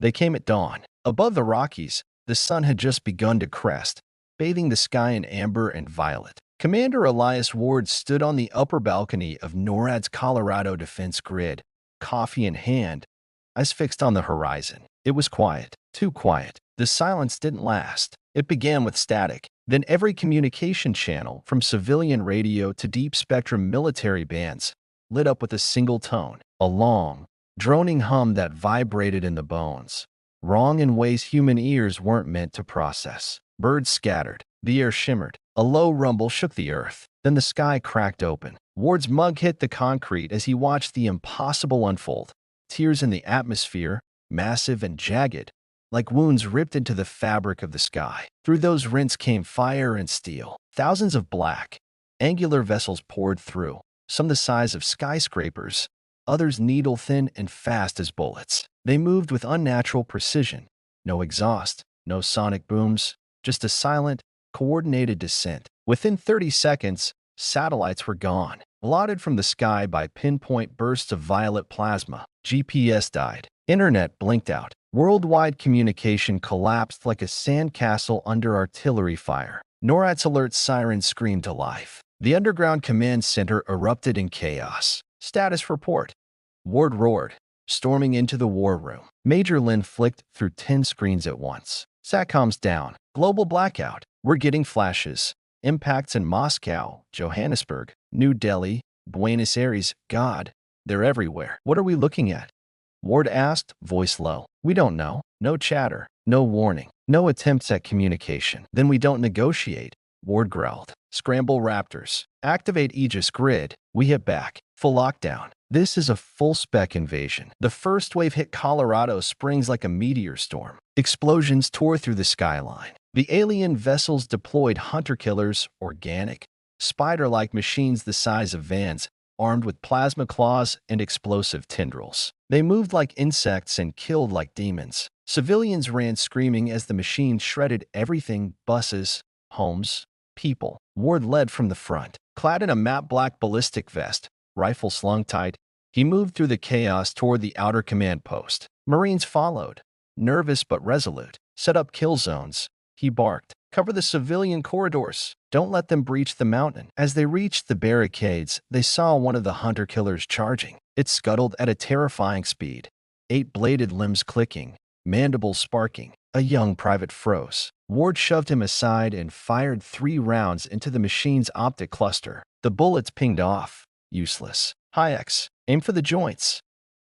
They came at dawn. Above the Rockies, the sun had just begun to crest, bathing the sky in amber and violet. Commander Elias Ward stood on the upper balcony of NORAD's Colorado defense grid, coffee in hand, eyes fixed on the horizon. It was quiet, too quiet. The silence didn't last. It began with static. Then every communication channel, from civilian radio to deep-spectrum military bands, lit up with a single tone, a long, droning hum that vibrated in the bones, wrong in ways human ears weren't meant to process. Birds scattered. The air shimmered. A low rumble shook the earth. Then the sky cracked open. Ward's mug hit the concrete as he watched the impossible unfold. Tears in the atmosphere, massive and jagged, like wounds ripped into the fabric of the sky. Through those rents came fire and steel. Thousands of black, angular vessels poured through, some the size of skyscrapers, others needle-thin and fast as bullets. They moved with unnatural precision. No exhaust, no sonic booms, just a silent, coordinated descent. Within 30 seconds, satellites were gone, blotted from the sky by pinpoint bursts of violet plasma. GPS died. Internet blinked out. Worldwide communication collapsed like a sandcastle under artillery fire. NORAD's alert sirens screamed to life. The underground command center erupted in chaos. Status report. Ward roared, storming into the war room. Major Lin flicked through 10 screens at once. Satcoms down. Global blackout. We're getting flashes. Impacts in Moscow, Johannesburg, New Delhi, Buenos Aires. God, they're everywhere. What are we looking at? Ward asked, voice low. We don't know. No chatter. No warning. No attempts at communication. Then we don't negotiate. Ward growled. Scramble Raptors. Activate Aegis Grid. We hit back. Full lockdown. This is a full-spec invasion. The first wave hit Colorado Springs like a meteor storm. Explosions tore through the skyline. The alien vessels deployed hunter-killers, organic, spider-like machines the size of vans, armed with plasma claws and explosive tendrils. They moved like insects and killed like demons. Civilians ran screaming as the machines shredded everything: buses, homes, people. Ward led from the front. Clad in a matte black ballistic vest, rifle slung tight, he moved through the chaos toward the outer command post. Marines followed, nervous but resolute. Set up kill zones, he barked. Cover the civilian corridors. Don't let them breach the mountain. As they reached the barricades, they saw one of the hunter-killers charging. It scuttled at a terrifying speed, 8-bladed limbs clicking, mandibles sparking. A young private froze. Ward shoved him aside and fired 3 rounds into the machine's optic cluster. The bullets pinged off. Useless. Hayeks, aim for the joints.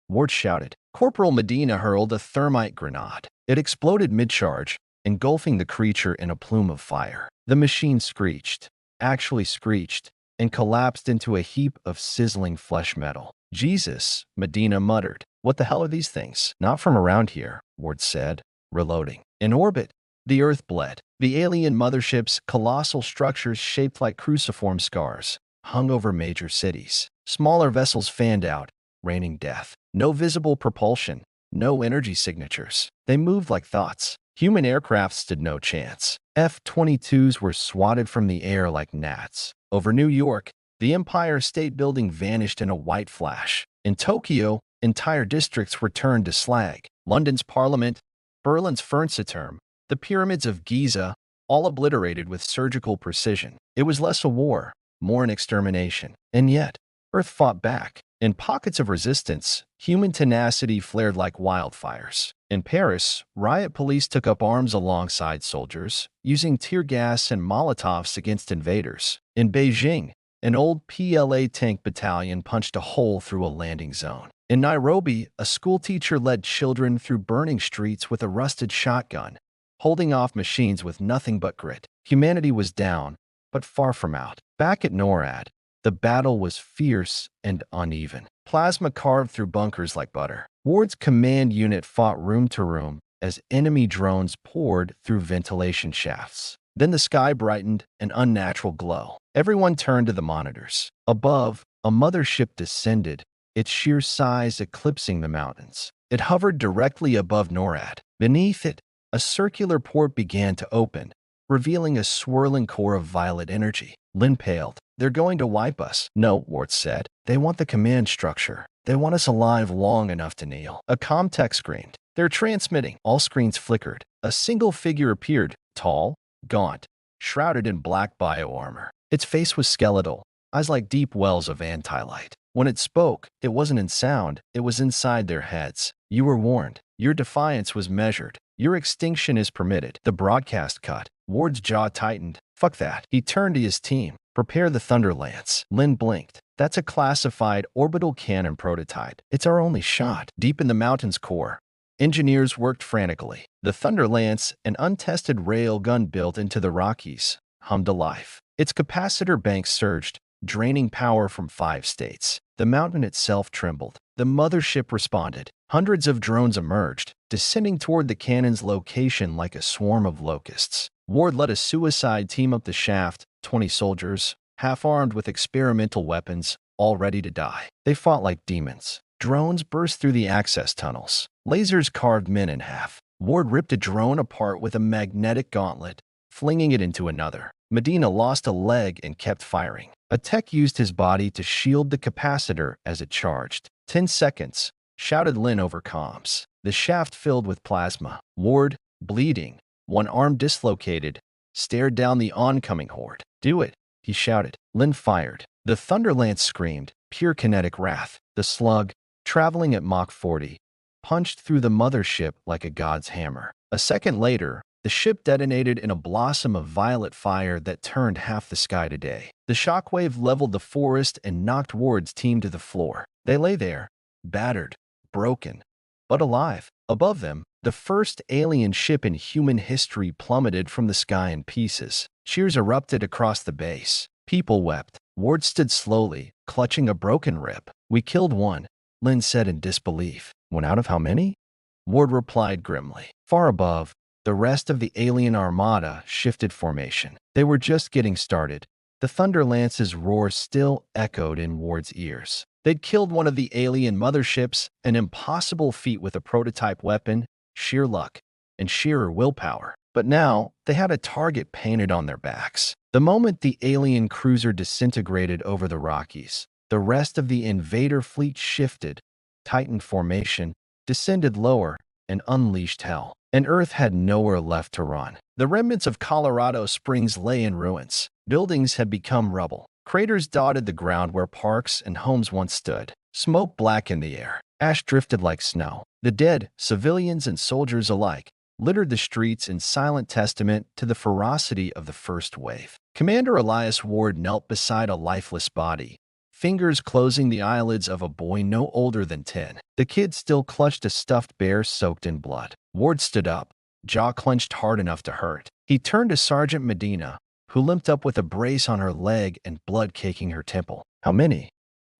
Ward shouted. Corporal Medina hurled a thermite grenade. It exploded mid-charge, engulfing the creature in a plume of fire. The machine screeched, actually screeched, and collapsed into a heap of sizzling flesh metal. Jesus, Medina muttered. What the hell are these things? Not from around here, Ward said, reloading. In orbit, the Earth bled. The alien mothership's colossal structures shaped like cruciform scars hung over major cities. Smaller vessels fanned out, raining death. No visible propulsion, no energy signatures. They moved like thoughts. Human aircraft stood no chance. F-22s were swatted from the air like gnats. Over New York, the Empire State Building vanished in a white flash. In Tokyo, entire districts were turned to slag. London's Parliament, Berlin's Fernsehturm, the pyramids of Giza, all obliterated with surgical precision. It was less a war, more an extermination. And yet, Earth fought back. In pockets of resistance, human tenacity flared like wildfires. In Paris, riot police took up arms alongside soldiers, using tear gas and Molotovs against invaders. In Beijing, an old PLA tank battalion punched a hole through a landing zone. In Nairobi, a schoolteacher led children through burning streets with a rusted shotgun, holding off machines with nothing but grit. Humanity was down, but far from out. Back at NORAD, the battle was fierce and uneven. Plasma carved through bunkers like butter. Ward's command unit fought room to room as enemy drones poured through ventilation shafts. Then the sky brightened, an unnatural glow. Everyone turned to the monitors. Above, a mothership descended, its sheer size eclipsing the mountains. It hovered directly above NORAD. Beneath it, a circular port began to open, revealing a swirling core of violet energy. Lin paled. They're going to wipe us. No, Ward said. They want the command structure. They want us alive long enough to kneel. A Comtech screamed. They're transmitting. All screens flickered. A single figure appeared, tall, gaunt, shrouded in black bio-armor. Its face was skeletal, eyes like deep wells of anti-light. When it spoke, it wasn't in sound, it was inside their heads. You were warned. Your defiance was measured. Your extinction is permitted. The broadcast cut. Ward's jaw tightened. Fuck that. He turned to his team. Prepare the Thunder Lance. Lin blinked. That's a classified orbital cannon prototype. It's our only shot. Deep in the mountain's core, engineers worked frantically. The Thunder Lance, an untested rail gun built into the Rockies, hummed to life. Its capacitor banks surged, draining power from 5 states. The mountain itself trembled. The mothership responded. Hundreds of drones emerged, descending toward the cannon's location like a swarm of locusts. Ward led a suicide team up the shaft, 20 soldiers, half-armed with experimental weapons, all ready to die. They fought like demons. Drones burst through the access tunnels. Lasers carved men in half. Ward ripped a drone apart with a magnetic gauntlet, flinging it into another. Medina lost a leg and kept firing. A tech used his body to shield the capacitor as it charged. 10 seconds, shouted Lin over comms. The shaft filled with plasma. Ward, bleeding, one arm dislocated, stared down the oncoming horde. Do it, he shouted. Lin fired. The Thunder Lance screamed, pure kinetic wrath. The slug, traveling at Mach 40, punched through the mothership like a god's hammer. A second later, the ship detonated in a blossom of violet fire that turned half the sky to day. The shockwave leveled the forest and knocked Ward's team to the floor. They lay there, battered, broken, but alive. Above them, the first alien ship in human history plummeted from the sky in pieces. Cheers erupted across the base. People wept. Ward stood slowly, clutching a broken rib. We killed one, Lin said in disbelief. One out of how many? Ward replied grimly. Far above, the rest of the alien armada shifted formation. They were just getting started. The Thunder Lance's roar still echoed in Ward's ears. They'd killed one of the alien motherships, an impossible feat with a prototype weapon, sheer luck, and sheer willpower. But now, they had a target painted on their backs. The moment the alien cruiser disintegrated over the Rockies, the rest of the invader fleet shifted, tightened formation, descended lower, and unleashed hell. And Earth had nowhere left to run. The remnants of Colorado Springs lay in ruins. Buildings had become rubble. Craters dotted the ground where parks and homes once stood. Smoke blackened the air. Ash drifted like snow. The dead, civilians and soldiers alike, littered the streets in silent testament to the ferocity of the first wave. Commander Elias Ward knelt beside a lifeless body, fingers closing the eyelids of a boy no older than 10. The kid still clutched a stuffed bear soaked in blood. Ward stood up, jaw clenched hard enough to hurt. He turned to Sergeant Medina, who limped up with a brace on her leg and blood caking her temple. How many?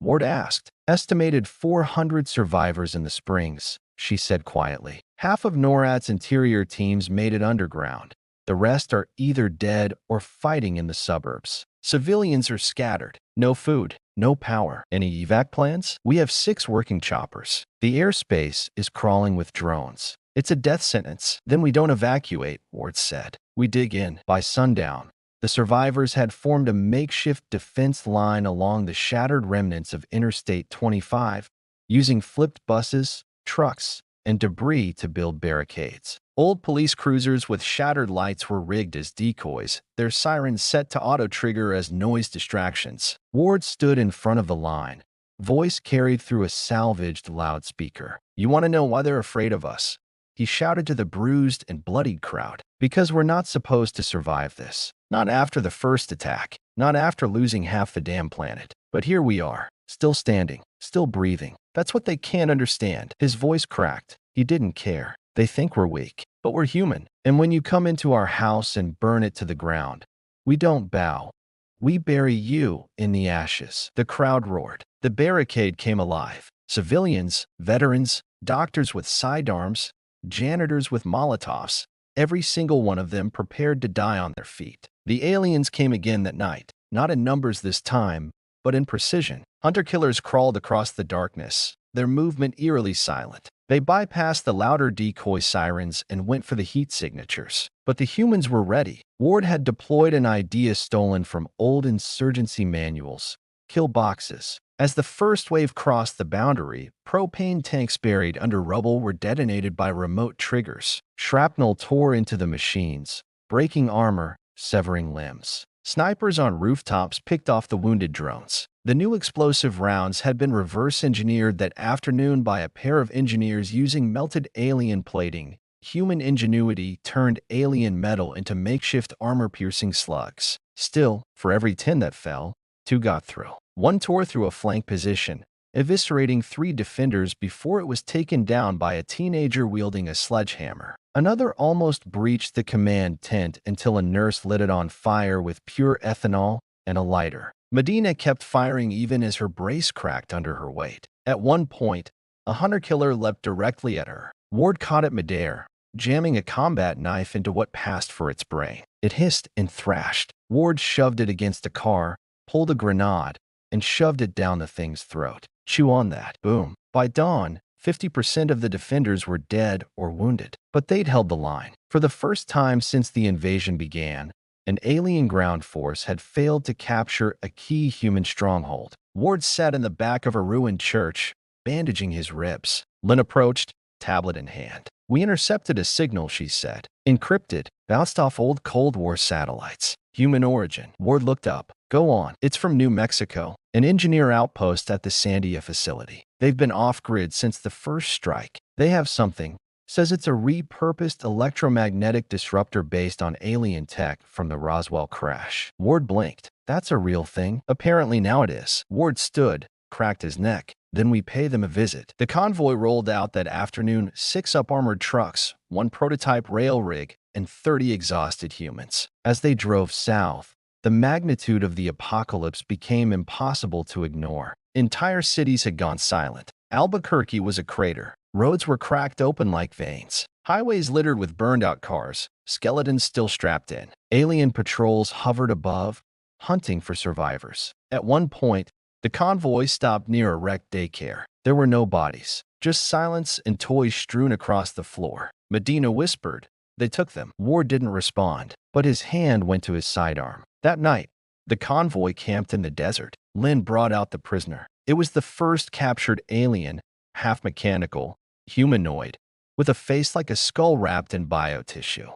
Ward asked. Estimated 400 survivors in the Springs, she said quietly. Half of NORAD's interior teams made it underground. The rest are either dead or fighting in the suburbs. Civilians are scattered. No food, no power. Any evac plans? We have 6 working choppers. The airspace is crawling with drones. It's a death sentence. Then we don't evacuate, Ward said. We dig in. By sundown, the survivors had formed a makeshift defense line along the shattered remnants of Interstate 25, using flipped buses, trucks, and debris to build barricades. Old police cruisers with shattered lights were rigged as decoys, their sirens set to auto-trigger as noise distractions. Ward stood in front of the line, voice carried through a salvaged loudspeaker. You want to know why they're afraid of us? He shouted to the bruised and bloodied crowd. Because we're not supposed to survive this. Not after the first attack. Not after losing half the damn planet. But here we are, still standing, still breathing. That's what they can't understand. His voice cracked. He didn't care. They think we're weak, but we're human. And when you come into our house and burn it to the ground, we don't bow. We bury you in the ashes. The crowd roared. The barricade came alive. Civilians, veterans, doctors with sidearms, janitors with Molotovs, every single one of them prepared to die on their feet. The aliens came again that night, not in numbers this time, but in precision. Hunter-killers crawled across the darkness, their movement eerily silent. They bypassed the louder decoy sirens and went for the heat signatures. But the humans were ready. Ward had deployed an idea stolen from old insurgency manuals, kill boxes. As the first wave crossed the boundary, propane tanks buried under rubble were detonated by remote triggers. Shrapnel tore into the machines, breaking armor, severing limbs. Snipers on rooftops picked off the wounded drones. The new explosive rounds had been reverse-engineered that afternoon by a pair of engineers using melted alien plating. Human ingenuity turned alien metal into makeshift armor-piercing slugs. Still, for every 10 that fell, 2 got through. One tore through a flank position, eviscerating 3 defenders before it was taken down by a teenager wielding a sledgehammer. Another almost breached the command tent until a nurse lit it on fire with pure ethanol and a lighter. Medina kept firing even as her brace cracked under her weight. At one point, a hunter-killer leapt directly at her. Ward caught it midair, jamming a combat knife into what passed for its brain. It hissed and thrashed. Ward shoved it against a car, pulled a grenade, and shoved it down the thing's throat. Chew on that. Boom. By dawn, 50% of the defenders were dead or wounded, but they'd held the line. For the first time since the invasion began, an alien ground force had failed to capture a key human stronghold. Ward sat in the back of a ruined church, bandaging his ribs. Lynn approached, tablet in hand. "We intercepted a signal," she said. "Encrypted, bounced off old Cold War satellites. Human origin." Ward looked up. "Go on. It's from New Mexico, an engineer outpost at the Sandia facility. They've been off-grid since the first strike. They have something. Says it's a repurposed electromagnetic disruptor based on alien tech from the Roswell crash." Ward blinked. "That's a real thing?" "Apparently now it is." Ward stood, cracked his neck. "Then we pay them a visit." The convoy rolled out that afternoon, 6 up-armored trucks, 1 prototype rail rig, and 30 exhausted humans. As they drove south, the magnitude of the apocalypse became impossible to ignore. Entire cities had gone silent. Albuquerque was a crater. Roads were cracked open like veins. Highways littered with burned-out cars, skeletons still strapped in. Alien patrols hovered above, hunting for survivors. At one point, the convoy stopped near a wrecked daycare. There were no bodies, just silence and toys strewn across the floor. Medina whispered, "They took them." Ward didn't respond, but his hand went to his sidearm. That night, the convoy camped in the desert. Lynn brought out the prisoner. It was the first captured alien, half-mechanical, humanoid, with a face like a skull wrapped in biotissue.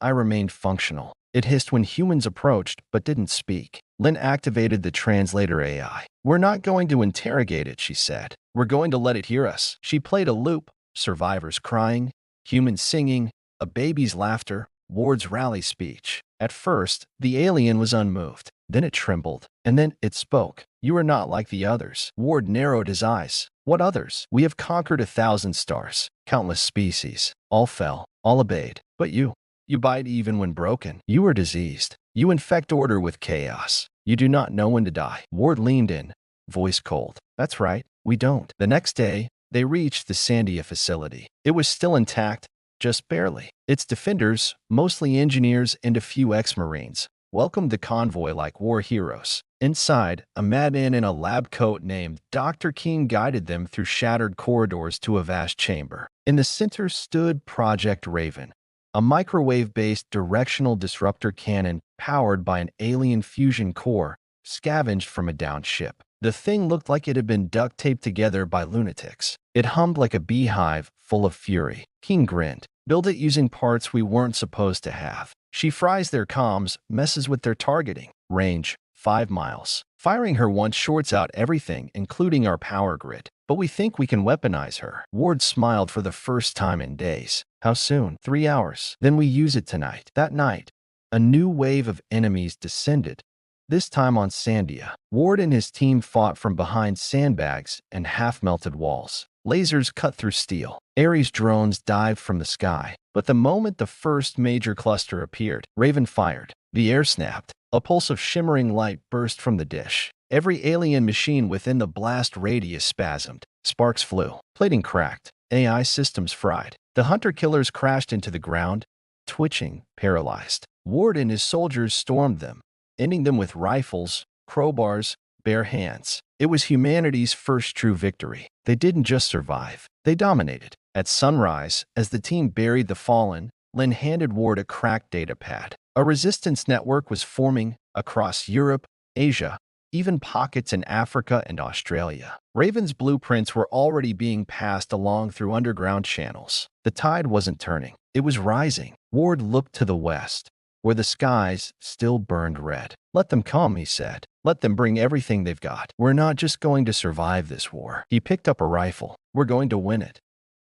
I remained functional. It hissed when humans approached, but didn't speak. Lynn activated the translator AI. "We're not going to interrogate it," she said. "We're going to let it hear us." She played a loop, survivors crying, humans singing, a baby's laughter, Ward's rally speech. At first, the alien was unmoved. Then it trembled. And then it spoke. "You are not like the others." Ward narrowed his eyes. "What others?" "We have conquered 1,000 stars. Countless species. All fell. All obeyed. But you bite even when broken. You are diseased. You infect order with chaos. You do not know when to die." Ward leaned in, voice cold. "That's right. We don't." The next day, they reached the Sandia facility. It was still intact, just barely. Its defenders, mostly engineers and a few ex-Marines, welcomed the convoy like war heroes. Inside, a madman in a lab coat named Dr. King guided them through shattered corridors to a vast chamber. In the center stood Project Raven, a microwave-based directional disruptor cannon powered by an alien fusion core scavenged from a downed ship. The thing looked like it had been duct-taped together by lunatics. It hummed like a beehive, full of fury. King grinned. "Build it using parts we weren't supposed to have. She fries their comms, messes with their targeting. Range, 5 miles. Firing her once shorts out everything, including our power grid. But we think we can weaponize her." Ward smiled for the first time in days. "How soon?" 3 hours. "Then we use it tonight." That night, a new wave of enemies descended, this time on Sandia. Ward and his team fought from behind sandbags and half-melted walls. Lasers cut through steel. Ares drones dived from the sky. But the moment the first major cluster appeared, Raven fired. The air snapped. A pulse of shimmering light burst from the dish. Every alien machine within the blast radius spasmed. Sparks flew. Plating cracked. AI systems fried. The hunter-killers crashed into the ground, twitching, paralyzed. Ward and his soldiers stormed them, ending them with rifles, crowbars, bare hands. It was humanity's first true victory. They didn't just survive. They dominated. At sunrise, as the team buried the fallen, Lynn handed Ward a cracked data pad. A resistance network was forming across Europe, Asia, even pockets in Africa and Australia. Raven's blueprints were already being passed along through underground channels. The tide wasn't turning. It was rising. Ward looked to the west, where the skies still burned red. "Let them come," he said. "Let them bring everything they've got. We're not just going to survive this war." He picked up a rifle. "We're going to win it."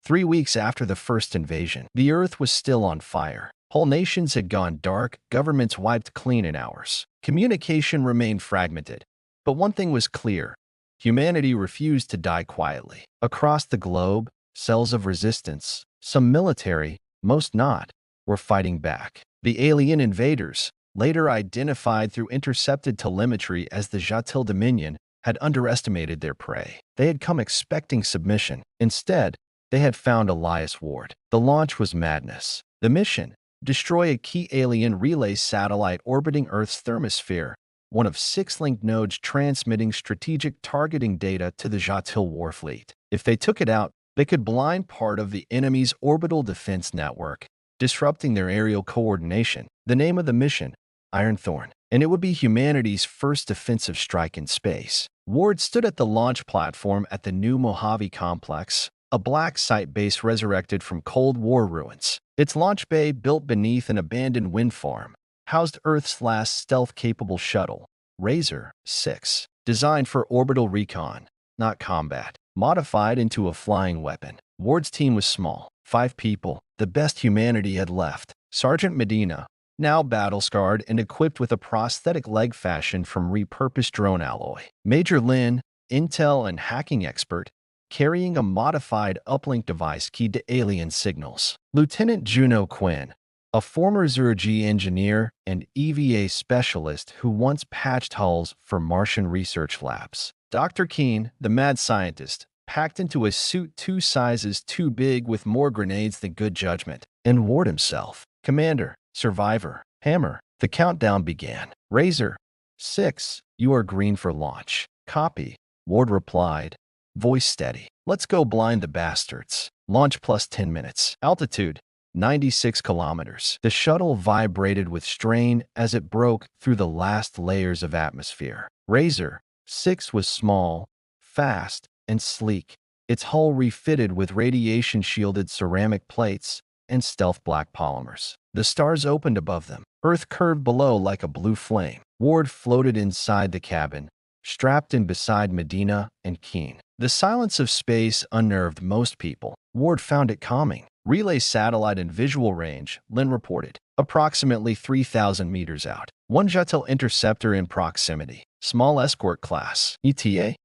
3 weeks after the first invasion, the Earth was still on fire. Whole nations had gone dark, governments wiped clean in hours. Communication remained fragmented. But one thing was clear: humanity refused to die quietly. Across the globe, cells of resistance, some military, most not, were fighting back. The alien invaders, later identified through intercepted telemetry as the Jatil Dominion, had underestimated their prey. They had come expecting submission. Instead, they had found Elias Ward. The launch was madness. The mission: destroy a key alien relay satellite orbiting Earth's thermosphere, one of 6 linked nodes transmitting strategic targeting data to the Jatil war fleet. If they took it out, they could blind part of the enemy's orbital defense network, disrupting their aerial coordination. The name of the mission: Iron Thorn, and it would be humanity's first defensive strike in space. Ward stood at the launch platform at the new Mojave Complex, a black site base resurrected from Cold War ruins. Its launch bay, built beneath an abandoned wind farm, housed Earth's last stealth-capable shuttle, Razor 6, designed for orbital recon, not combat, modified into a flying weapon. Ward's team was small, 5 people, the best humanity had left. Sergeant Medina, now battle-scarred and equipped with a prosthetic leg fashioned from repurposed drone alloy. Major Lin, intel and hacking expert, carrying a modified uplink device keyed to alien signals. Lieutenant Juno Quinn, a former Zerg engineer and EVA specialist who once patched hulls for Martian research labs. Dr. Keen, the mad scientist, packed into a suit 2 sizes too big with more grenades than good judgment. And Ward himself. Commander, Survivor, Hammer. The countdown began. Razor 6, you are green for launch. Copy, Ward replied, voice steady. Let's go blind the bastards. Launch plus 10 minutes. Altitude: 96 kilometers. The shuttle vibrated with strain as it broke through the last layers of atmosphere. Razor 6 was small, fast, and sleek, its hull refitted with radiation-shielded ceramic plates and stealth black polymers. The stars opened above them. Earth curved below like a blue flame. Ward floated inside the cabin, strapped in beside Medina and Keen. The silence of space unnerved most people. Ward found it calming. Relay satellite in visual range, Lin reported. Approximately 3,000 meters out. 1 Jatil interceptor in proximity. Small escort class. ETA?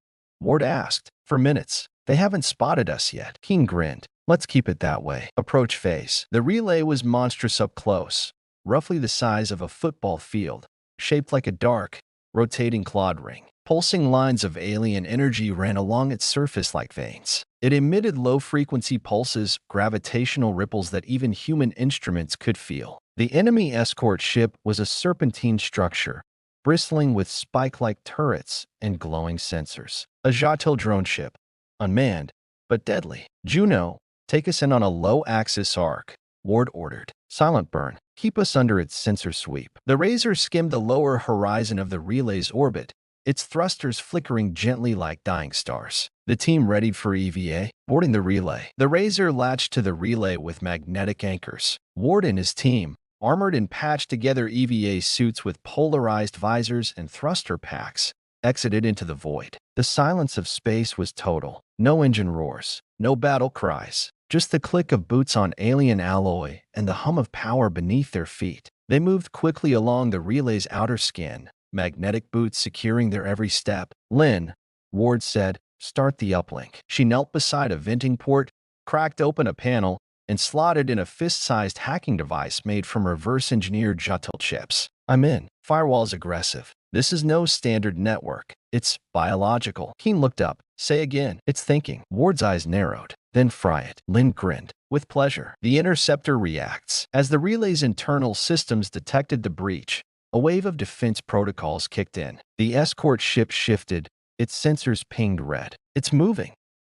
Ward asked. For minutes. They haven't spotted us yet. Keen grinned. Let's keep it that way. Approach phase. The relay was monstrous up close, roughly the size of a football field, shaped like a dark, rotating cloud ring. Pulsing lines of alien energy ran along its surface like veins. It emitted low-frequency pulses, gravitational ripples that even human instruments could feel. The enemy escort ship was a serpentine structure, bristling with spike-like turrets and glowing sensors. A Jatil drone ship, unmanned, but deadly. Juno, take us in on a low-axis arc, Ward ordered. Silent burn. Keep us under its sensor sweep. The Razor skimmed the lower horizon of the relay's orbit, its thrusters flickering gently like dying stars. The team readied for EVA, boarding the relay. The Razor latched to the relay with magnetic anchors. Ward and his team, armored in patched-together EVA suits with polarized visors and thruster packs, exited into the void. The silence of space was total. No engine roars, no battle cries, just the click of boots on alien alloy and the hum of power beneath their feet. They moved quickly along the relay's outer skin, magnetic boots securing their every step. Lin, Ward said, start the uplink. She knelt beside a venting port, cracked open a panel, and slotted in a fist-sized hacking device made from reverse-engineered Jatil chips. I'm in. Firewall's aggressive. This is no standard network. It's biological. Keen looked up. Say again. It's thinking. Ward's eyes narrowed. Then fry it. Lin grinned. With pleasure. The interceptor reacts. As the relay's internal systems detected the breach, a wave of defense protocols kicked in. The escort ship shifted. Its sensors pinged red. It's moving,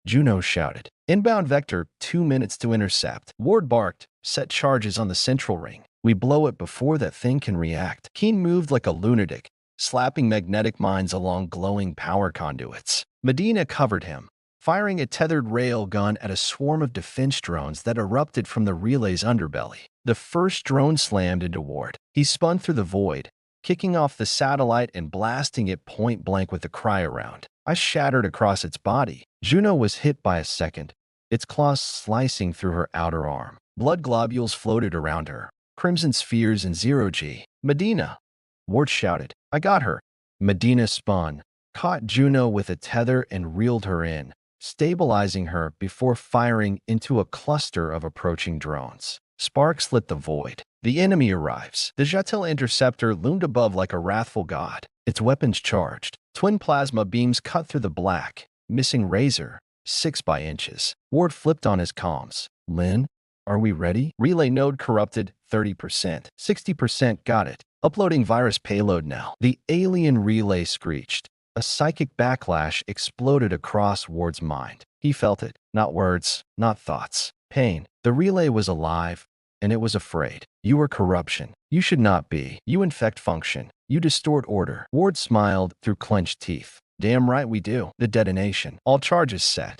Juno shouted. Inbound vector, 2 minutes to intercept. Ward barked. Set charges on the central ring. We blow it before that thing can react. Keen moved like a lunatic, slapping magnetic mines along glowing power conduits. Medina covered him, firing a tethered rail gun at a swarm of defense drones that erupted from the relay's underbelly. The first drone slammed into Ward. He spun through the void, kicking off the satellite and blasting it point blank with a cry around. Ice shattered across its body. Juno was hit by a second, its claws slicing through her outer arm. Blood globules floated around her, crimson spheres in zero-G. Medina! Ward shouted. I got her. Medina spun, caught Juno with a tether and reeled her in, stabilizing her before firing into a cluster of approaching drones. Sparks lit the void. The enemy arrives. The Jatil interceptor loomed above like a wrathful god, its weapons charged. Twin plasma beams cut through the black, missing Razor, 6 by inches. Ward flipped on his comms. Lynn, are we ready? Relay node corrupted, 30%. 60% got it. Uploading virus payload now. The alien relay screeched. A psychic backlash exploded across Ward's mind. He felt it. Not words, not thoughts. Pain. The relay was alive, and it was afraid. You are corruption. You should not be. You infect function. You distort order. Ward smiled through clenched teeth. Damn right we do. The detonation. All charges set.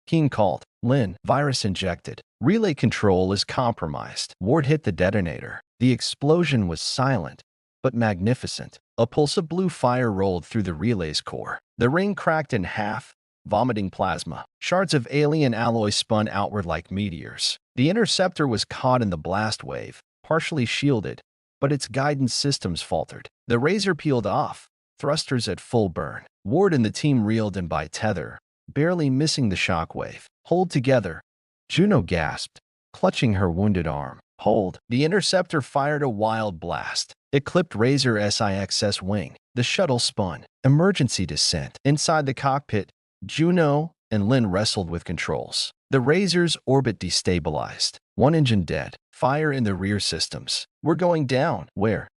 Keen called. Lynn, virus injected. Relay control is compromised. Ward hit the detonator. The explosion was silent, but magnificent. A pulse of blue fire rolled through the relay's core. The ring cracked in half, vomiting plasma. Shards of alien alloy spun outward like meteors. The interceptor was caught in the blast wave, partially shielded, but its guidance systems faltered. The Razor peeled off, thrusters at full burn. Ward and the team reeled in by tether, barely missing the shockwave. Hold together. Juno gasped, clutching her wounded arm. Hold. The interceptor fired a wild blast. It clipped Razor SIX's wing. The shuttle spun. Emergency descent. Inside the cockpit, Juno and Lynn wrestled with controls. The Razor's orbit destabilized. One engine dead. Fire in the rear systems. We're going down. Where?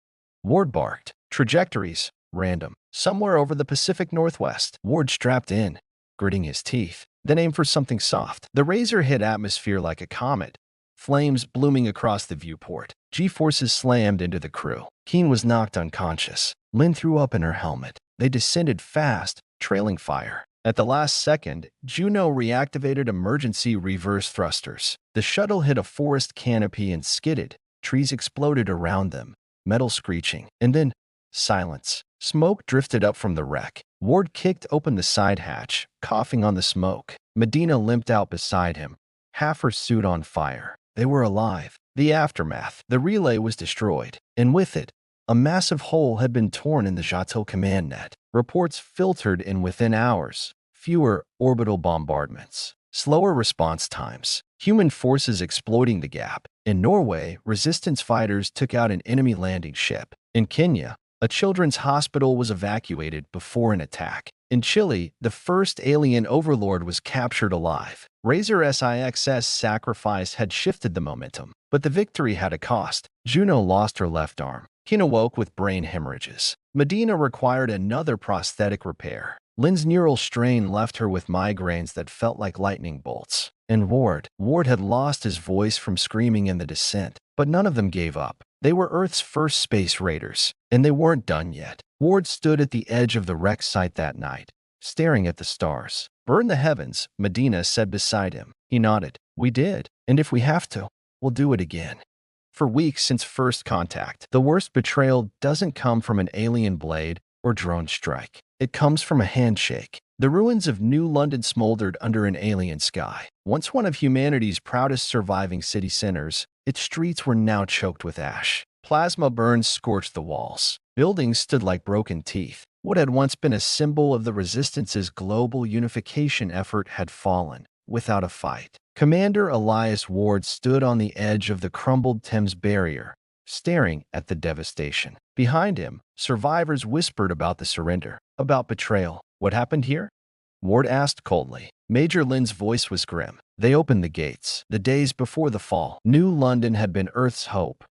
Ward barked. Trajectories. Random. Somewhere over the Pacific Northwest. Ward strapped in, gritting his teeth. Then aimed for something soft. The Razor hit atmosphere like a comet, flames blooming across the viewport. G-forces slammed into the crew. Keen was knocked unconscious. Lynn threw up in her helmet. They descended fast, trailing fire. At the last second, Juno reactivated emergency reverse thrusters. The shuttle hit a forest canopy and skidded. Trees exploded around them, metal screeching. And then, silence. Smoke drifted up from the wreck. Ward kicked open the side hatch, coughing on the smoke. Medina limped out beside him, half her suit on fire. They were alive. The aftermath. The relay was destroyed, and with it, a massive hole had been torn in the Jatil command net. Reports filtered in within hours. Fewer orbital bombardments. Slower response times. Human forces exploiting the gap. In Norway, resistance fighters took out an enemy landing ship. In Kenya, a children's hospital was evacuated before an attack. In Chile, the first alien overlord was captured alive. Razor SIX's sacrifice had shifted the momentum, but the victory had a cost. Juno lost her left arm. Keen awoke with brain hemorrhages. Medina required another prosthetic repair. Lynn's neural strain left her with migraines that felt like lightning bolts. And Ward had lost his voice from screaming in the descent, but none of them gave up. They were Earth's first space raiders, and they weren't done yet. Ward stood at the edge of the wreck site that night, staring at the stars. Burn the heavens, Medina said beside him. He nodded. We did, and if we have to, we'll do it again. For weeks since first contact, the worst betrayal doesn't come from an alien blade or drone strike. It comes from a handshake. The ruins of New London smoldered under an alien sky. Once one of humanity's proudest surviving city centers, its streets were now choked with ash. Plasma burns scorched the walls. Buildings stood like broken teeth. What had once been a symbol of the Resistance's global unification effort had fallen, without a fight. Commander Elias Ward stood on the edge of the crumbled Thames barrier, staring at the devastation. Behind him, survivors whispered about the surrender, about betrayal. What happened here? Ward asked coldly. Major Lynn's voice was grim. They opened the gates. The days before the fall, New London had been Earth's hope,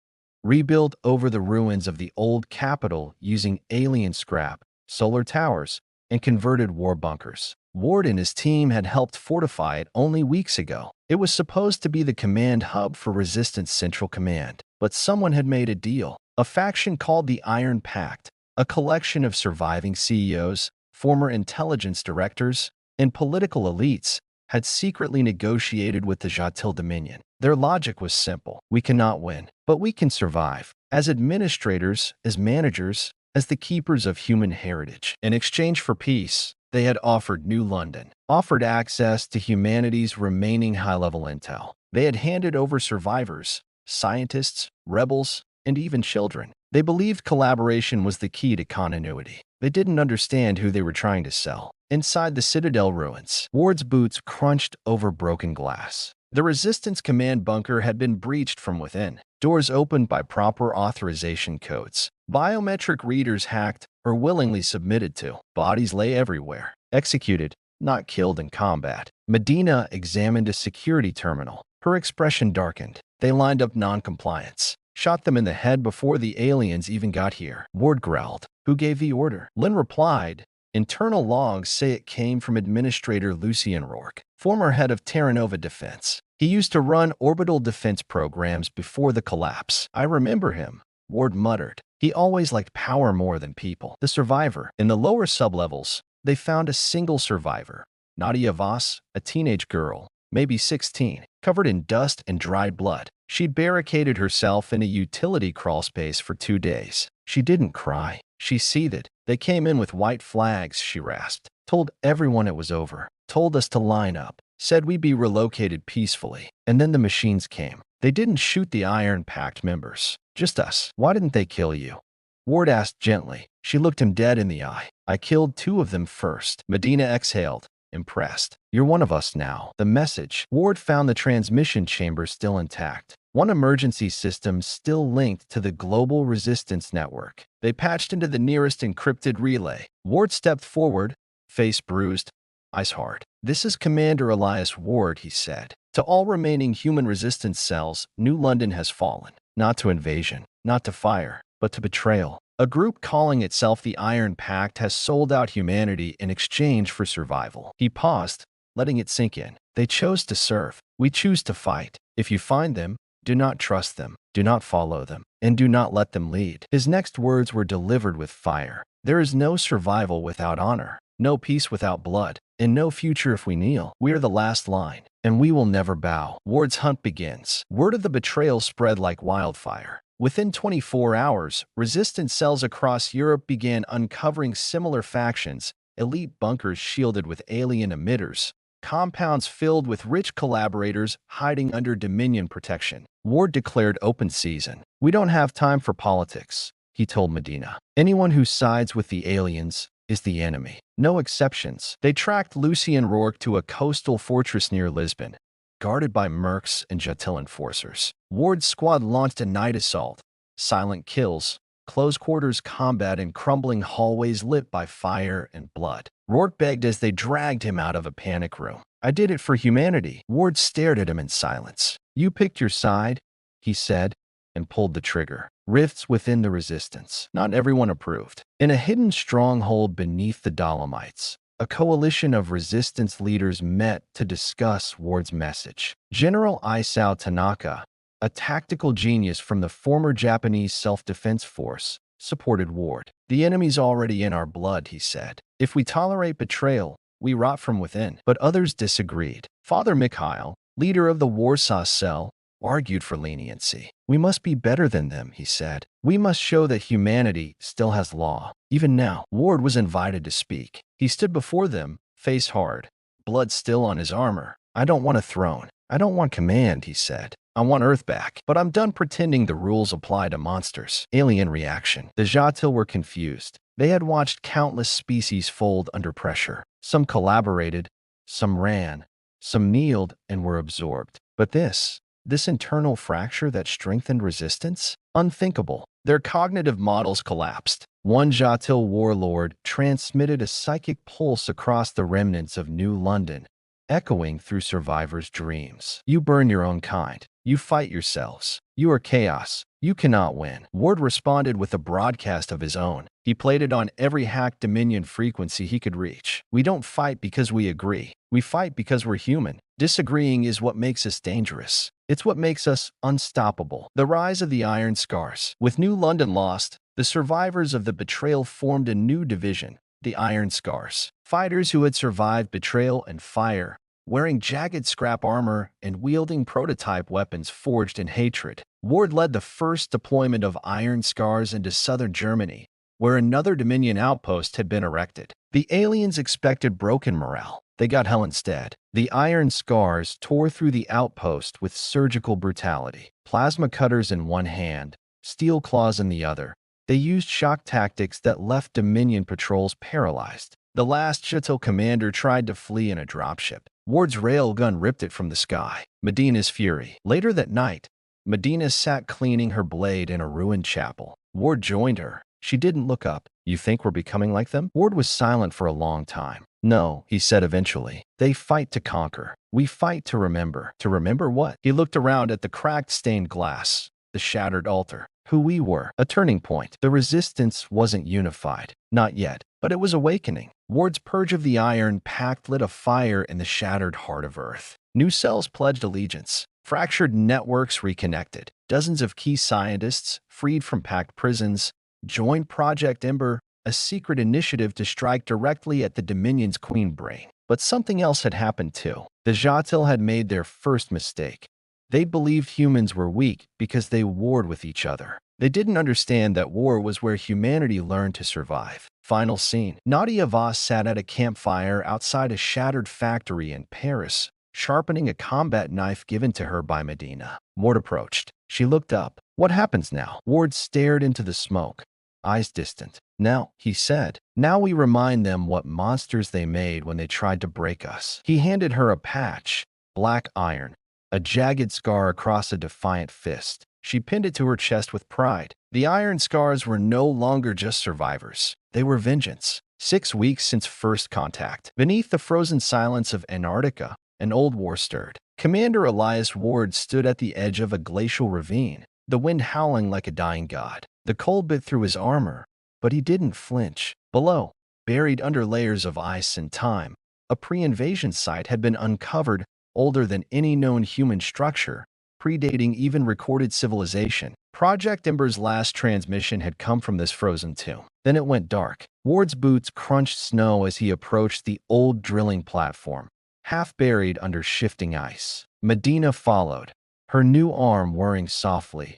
rebuilt over the ruins of the old capital using alien scrap, solar towers, and converted war bunkers. Ward and his team had helped fortify it only weeks ago. It was supposed to be the command hub for Resistance Central Command, but someone had made a deal. A faction called the Iron Pact, a collection of surviving CEOs, former intelligence directors, and political elites had secretly negotiated with the Jatil Dominion. Their logic was simple. We cannot win, but we can survive. As administrators, as managers, as the keepers of human heritage. In exchange for peace, they had offered New London, offered access to humanity's remaining high-level intel. They had handed over survivors, scientists, rebels, and even children. They believed collaboration was the key to continuity. They didn't understand who they were trying to sell. Inside the Citadel ruins, Ward's boots crunched over broken glass. The Resistance command bunker had been breached from within, doors opened by proper authorization codes. Biometric readers hacked or willingly submitted to. Bodies lay everywhere, executed, not killed in combat. Medina examined a security terminal. Her expression darkened. They lined up non-compliance. Shot them in the head before the aliens even got here. Ward growled. Who gave the order? Lynn replied, internal logs say it came from Administrator Lucien Rourke, former head of Terra Nova Defense. He used to run orbital defense programs before the collapse. I remember him, Ward muttered. He always liked power more than people. The survivor. In the lower sublevels, they found a single survivor, Nadia Voss, a teenage girl, maybe 16, covered in dust and dried blood. She'd barricaded herself in a utility crawlspace for 2 days. She didn't cry. She seethed. They came in with white flags, she rasped. Told everyone it was over. Told us to line up. Said we'd be relocated peacefully. And then the machines came. They didn't shoot the Iron Pact members. Just us. Why didn't they kill you? Ward asked gently. She looked him dead in the eye. I killed 2 of them first. Medina exhaled, impressed. You're one of us now. The message. Ward found the transmission chamber still intact. One emergency system still linked to the global resistance network. They patched into the nearest encrypted relay. Ward stepped forward, face bruised, eyes hard. This is Commander Elias Ward, he said. To all remaining human resistance cells, New London has fallen. Not to invasion, not to fire, but to betrayal. A group calling itself the Iron Pact has sold out humanity in exchange for survival. He paused, letting it sink in. They chose to serve. We choose to fight. If you find them, do not trust them, do not follow them, and do not let them lead. His next words were delivered with fire. There is no survival without honor, no peace without blood, and no future if we kneel. We are the last line, and we will never bow. Ward's hunt begins. Word of the betrayal spread like wildfire. Within 24 hours, resistance cells across Europe began uncovering similar factions, elite bunkers shielded with alien emitters, compounds filled with rich collaborators hiding under Dominion protection. Ward declared open season. We don't have time for politics, he told Medina. Anyone who sides with the aliens is the enemy. No exceptions. They tracked Lucien Rourke to a coastal fortress near Lisbon, guarded by mercs and Jatil enforcers. Ward's squad launched a night assault. Silent kills, close quarters combat in crumbling hallways lit by fire and blood. Rourke begged as they dragged him out of a panic room. I did it for humanity. Ward stared at him in silence. You picked your side, he said, and pulled the trigger. Rifts within the resistance. Not everyone approved. In a hidden stronghold beneath the Dolomites, a coalition of resistance leaders met to discuss Ward's message. General Isao Tanaka, a tactical genius from the former Japanese self-defense force, supported Ward. The enemy's already in our blood, he said. If we tolerate betrayal, we rot from within. But others disagreed. Father Mikhail, leader of the Warsaw Cell, argued for leniency. We must be better than them, he said. We must show that humanity still has law. Even now, Ward was invited to speak. He stood before them, face hard, blood still on his armor. I don't want a throne. I don't want command, he said. I want Earth back, but I'm done pretending the rules apply to monsters. Alien reaction. The Jatil were confused. They had watched countless species fold under pressure. Some collaborated, some ran, some kneeled and were absorbed. But this internal fracture that strengthened resistance? Unthinkable. Their cognitive models collapsed. One Jatil warlord transmitted a psychic pulse across the remnants of New London, echoing through survivors' dreams. You burn your own kind. You fight yourselves. You are chaos. You cannot win. Ward responded with a broadcast of his own. He played it on every hacked Dominion frequency he could reach. We don't fight because we agree. We fight because we're human. Disagreeing is what makes us dangerous. It's what makes us unstoppable. The rise of the Iron Scars. With New London lost, the The survivors of the betrayal formed a new division, the Iron Scars. Fighters who had survived betrayal and fire, wearing jagged scrap armor and wielding prototype weapons forged in hatred. Ward led the first deployment of Iron Scars into southern Germany, where another Dominion outpost had been erected. The aliens expected broken morale. They got hell instead. The Iron Scars tore through the outpost with surgical brutality. Plasma cutters in one hand, steel claws in the other. They used shock tactics that left Dominion patrols paralyzed. The last shuttle commander tried to flee in a dropship. Ward's railgun ripped it from the sky. Medina's fury. Later that night, Medina sat cleaning her blade in a ruined chapel. Ward joined her. She didn't look up. You think we're becoming like them? Ward was silent for a long time. No, he said eventually. They fight to conquer. We fight to remember. To remember what? He looked around at the cracked stained glass, the shattered altar. Who we were. A turning point. The resistance wasn't unified. Not yet. But it was awakening. Ward's Purge of the Iron Pact lit a fire in the shattered heart of Earth. New cells pledged allegiance. Fractured networks reconnected. Dozens of key scientists, freed from packed prisons, joined Project Ember, a secret initiative to strike directly at the Dominion's queen brain. But something else had happened too. The Jatil had made their first mistake. They believed humans were weak because they warred with each other. They didn't understand that war was where humanity learned to survive. Final scene. Nadia Voss sat at a campfire outside a shattered factory in Paris, sharpening a combat knife given to her by Medina. Ward approached. She looked up. What happens now? Ward stared into the smoke, eyes distant. Now, he said, now we remind them what monsters they made when they tried to break us. He handed her a patch, black iron, a jagged scar across a defiant fist. She pinned it to her chest with pride. The Iron Scars were no longer just survivors. They were vengeance. 6 weeks since first contact. Beneath the frozen silence of Antarctica, an old war stirred. Commander Elias Ward stood at the edge of a glacial ravine, the wind howling like a dying god. The cold bit through his armor, but he didn't flinch. Below, buried under layers of ice and time, a pre-invasion site had been uncovered, older than any known human structure, predating even recorded civilization. Project Ember's last transmission had come from this frozen tomb. Then it went dark. Ward's boots crunched snow as he approached the old drilling platform, half buried under shifting ice. Medina followed, her new arm whirring softly,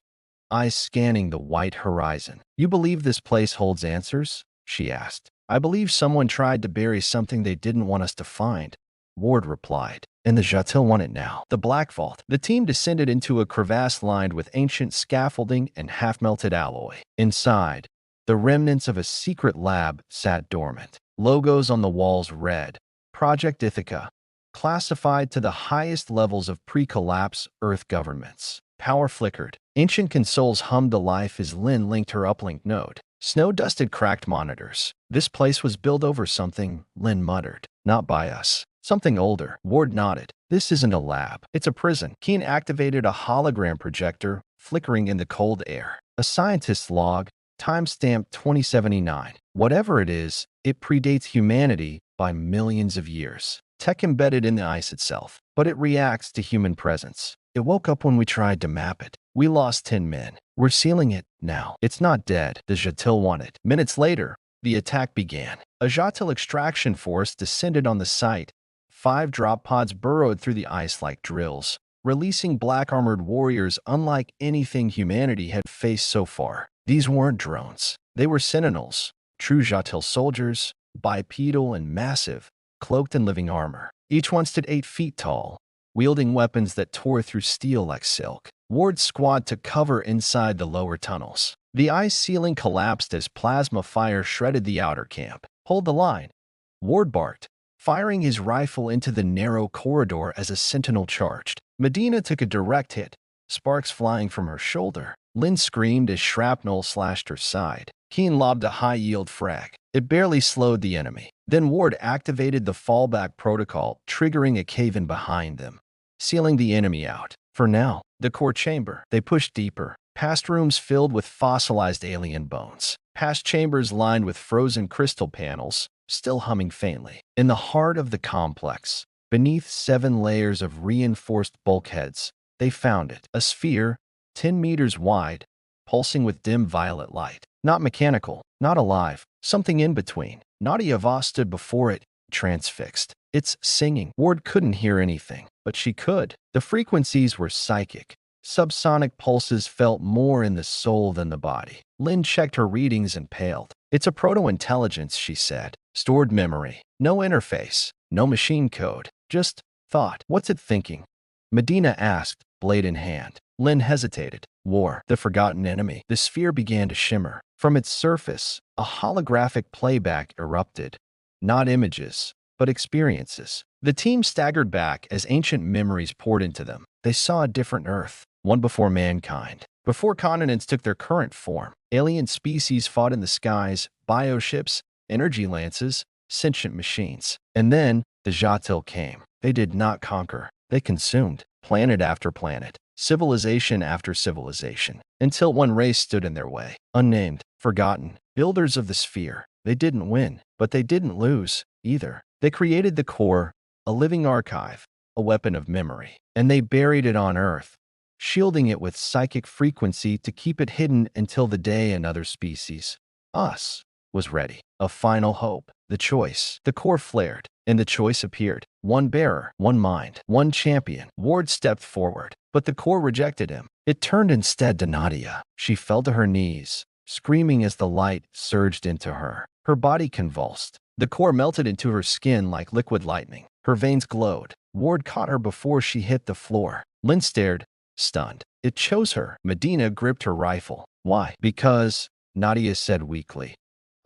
eyes scanning the white horizon. You believe this place holds answers? She asked. I believe someone tried to bury something they didn't want us to find, Ward replied. And the Jatil want it now. The Black Vault. The team descended into a crevasse lined with ancient scaffolding and half-melted alloy. Inside, the remnants of a secret lab sat dormant. Logos on the walls read, Project Ithaca, classified to the highest levels of pre-collapse Earth governments. Power flickered. Ancient consoles hummed to life as Lynn linked her uplink node. Snow-dusted cracked monitors. This place was built over something, Lynn muttered. Not by us. Something older. Ward nodded. This isn't a lab. It's a prison. Keen activated a hologram projector, flickering in the cold air. A scientist's log, timestamp 2079. Whatever it is, it predates humanity by millions of years. Tech embedded in the ice itself, but it reacts to human presence. It woke up when we tried to map it. We lost 10 men. We're sealing it now. It's not dead, the Jatil wanted. Minutes later, the attack began. A Jatil extraction force descended on the site. 5 drop pods burrowed through the ice like drills, releasing black-armored warriors unlike anything humanity had faced so far. These weren't drones. They were sentinels, true Jatil soldiers, bipedal and massive, cloaked in living armor. Each one stood 8 feet tall, wielding weapons that tore through steel like silk. Ward's squad took cover inside the lower tunnels. The ice ceiling collapsed as plasma fire shredded the outer camp. Hold the line, Ward barked, firing his rifle into the narrow corridor as a sentinel charged. Medina took a direct hit, sparks flying from her shoulder. Lynn screamed as shrapnel slashed her side. Keen lobbed a high-yield frag. It barely slowed the enemy. Then Ward activated the fallback protocol, triggering a cave-in behind them, sealing the enemy out. For now, the core chamber. They pushed deeper, past rooms filled with fossilized alien bones, past chambers lined with frozen crystal panels, still humming faintly. In the heart of the complex, beneath 7 layers of reinforced bulkheads, they found it. A sphere, 10 meters wide, pulsing with dim violet light. Not mechanical, not alive, something in between. Nadia Voss stood before it, transfixed. It's singing. Ward couldn't hear anything, but she could. The frequencies were psychic. Subsonic pulses felt more in the soul than the body. Lynn checked her readings and paled. It's a proto-intelligence, she said. Stored memory. No interface. No machine code. Just thought. What's it thinking? Medina asked, blade in hand. Lynn hesitated. War. The forgotten enemy. The sphere began to shimmer. From its surface, a holographic playback erupted. Not images, but experiences. The team staggered back as ancient memories poured into them. They saw a different Earth, one before mankind. Before continents took their current form, alien species fought in the skies, bioships, energy lances, sentient machines. And then the Jatil came. They did not conquer. They consumed, planet after planet, civilization after civilization, until one race stood in their way. Unnamed, forgotten, builders of the sphere. They didn't win, but they didn't lose either. They created the core, a living archive, a weapon of memory, and they buried it on Earth, shielding it with psychic frequency to keep it hidden until the day another species, us, was ready. A final hope. The choice. The core flared, and the choice appeared. One bearer, one mind, one champion. Ward stepped forward, but the core rejected him. It turned instead to Nadia. She fell to her knees, screaming as the light surged into her. Her body convulsed. The core melted into her skin like liquid lightning. Her veins glowed. Ward caught her before she hit the floor. Lynn stared, stunned. It chose her. Medina gripped her rifle. Why? Because, Nadia said weakly,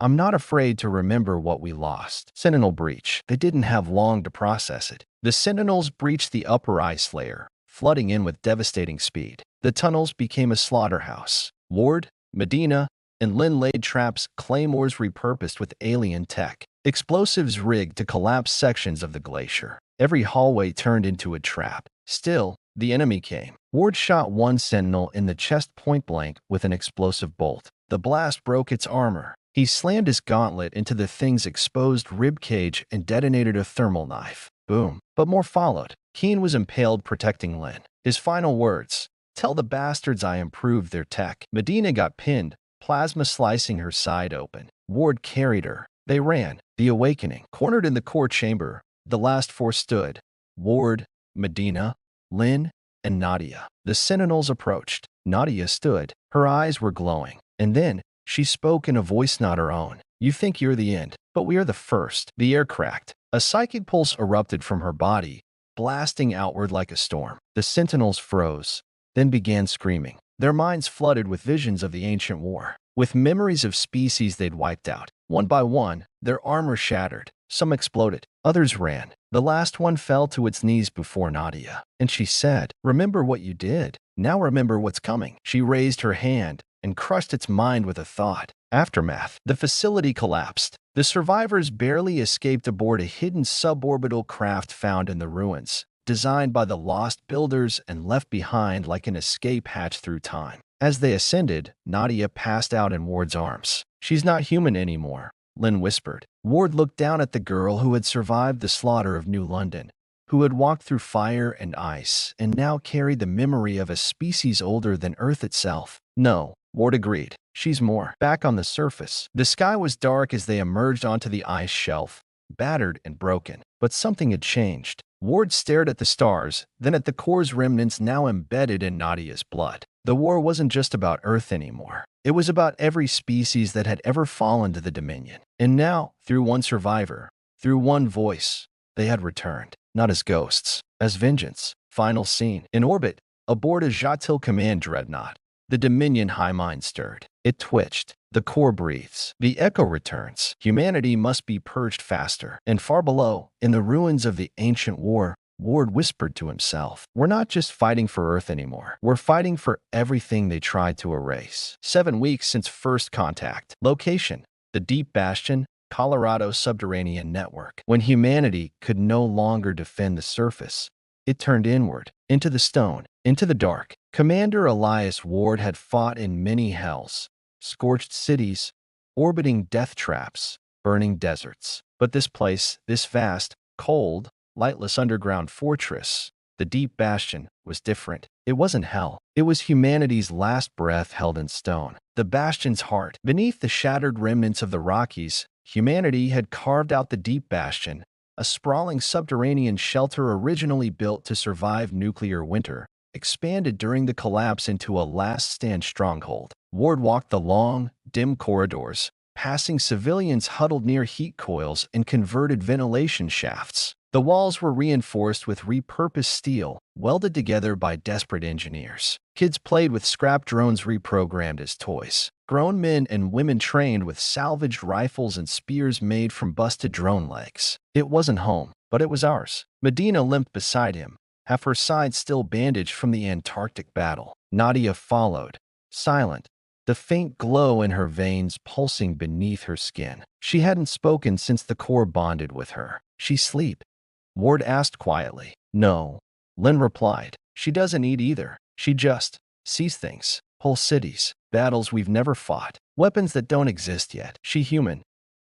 I'm not afraid to remember what we lost. Sentinel breach. They didn't have long to process it. The Sentinels breached the upper ice layer, flooding in with devastating speed. The tunnels became a slaughterhouse. Ward, Medina, and Lynn laid traps, claymores repurposed with alien tech, explosives rigged to collapse sections of the glacier. Every hallway turned into a trap. Still, the enemy came. Ward shot one sentinel in the chest point blank with an explosive bolt. The blast broke its armor. He slammed his gauntlet into the thing's exposed rib cage and detonated a thermal knife. Boom. But more followed. Keen was impaled protecting Lynn. His final words, tell the bastards I improved their tech. Medina got pinned, plasma slicing her side open. Ward carried her. They ran. The awakening. Cornered in the core chamber, the last four stood. Ward, Medina, Lynn, and Nadia. The Sentinels approached. Nadia stood. Her eyes were glowing. And then, she spoke in a voice not her own. You think you're the end, but we are the first. The air cracked. A psychic pulse erupted from her body, blasting outward like a storm. The Sentinels froze, then began screaming. Their minds flooded with visions of the ancient war, with memories of species they'd wiped out. One by one, their armor shattered. Some exploded. Others ran. The last one fell to its knees before Nadia, and she said, remember what you did. Now remember what's coming. She raised her hand and crushed its mind with a thought. Aftermath. The facility collapsed. The survivors barely escaped aboard a hidden suborbital craft found in the ruins, designed by the lost builders and left behind like an escape hatch through time. As they ascended, Nadia passed out in Ward's arms. She's not human anymore, Lynn whispered. Ward looked down at the girl who had survived the slaughter of New London, who had walked through fire and ice and now carried the memory of a species older than Earth itself. No, Ward agreed. She's more. Back on the surface, the sky was dark as they emerged onto the ice shelf, battered and broken. But something had changed. Ward stared at the stars, then at the core's remnants now embedded in Nadia's blood. The war wasn't just about Earth anymore. It was about every species that had ever fallen to the Dominion. And now, through one survivor, through one voice, they had returned. Not as ghosts, as vengeance. Final scene. In orbit, aboard a Jatil command dreadnought, the Dominion high mind stirred. It twitched. The core breathes. The echo returns. Humanity must be purged faster. And far below, in the ruins of the ancient war, Ward whispered to himself, we're not just fighting for Earth anymore. We're fighting for everything they tried to erase. 7 weeks since first contact. Location, the Deep Bastion, Colorado subterranean network. When humanity could no longer defend the surface, it turned inward, into the stone, into the dark. Commander Elias Ward had fought in many hells, scorched cities, orbiting death traps, burning deserts. But this place, this vast, cold, lightless underground fortress, The deep bastion was different. It wasn't hell. It was humanity's last breath held in stone. The bastion's heart. Beneath the shattered remnants of the Rockies, humanity had carved out the deep bastion, a sprawling subterranean shelter originally built to survive nuclear winter, expanded during the collapse into a last-stand stronghold. Ward walked the long, dim corridors, passing civilians huddled near heat coils and converted ventilation shafts. The walls were reinforced with repurposed steel, welded together by desperate engineers. Kids played with scrap drones reprogrammed as toys. Grown men and women trained with salvaged rifles and spears made from busted drone legs. It wasn't home, but it was ours. Medina limped beside him, half her side still bandaged from the Antarctic battle. Nadia followed, silent, the faint glow in her veins pulsing beneath her skin. She hadn't spoken since the Corps bonded with her. She sleep? Ward asked quietly. No. Lynn replied. She doesn't eat either. She just sees things. Whole cities. Battles we've never fought. Weapons that don't exist yet. She human?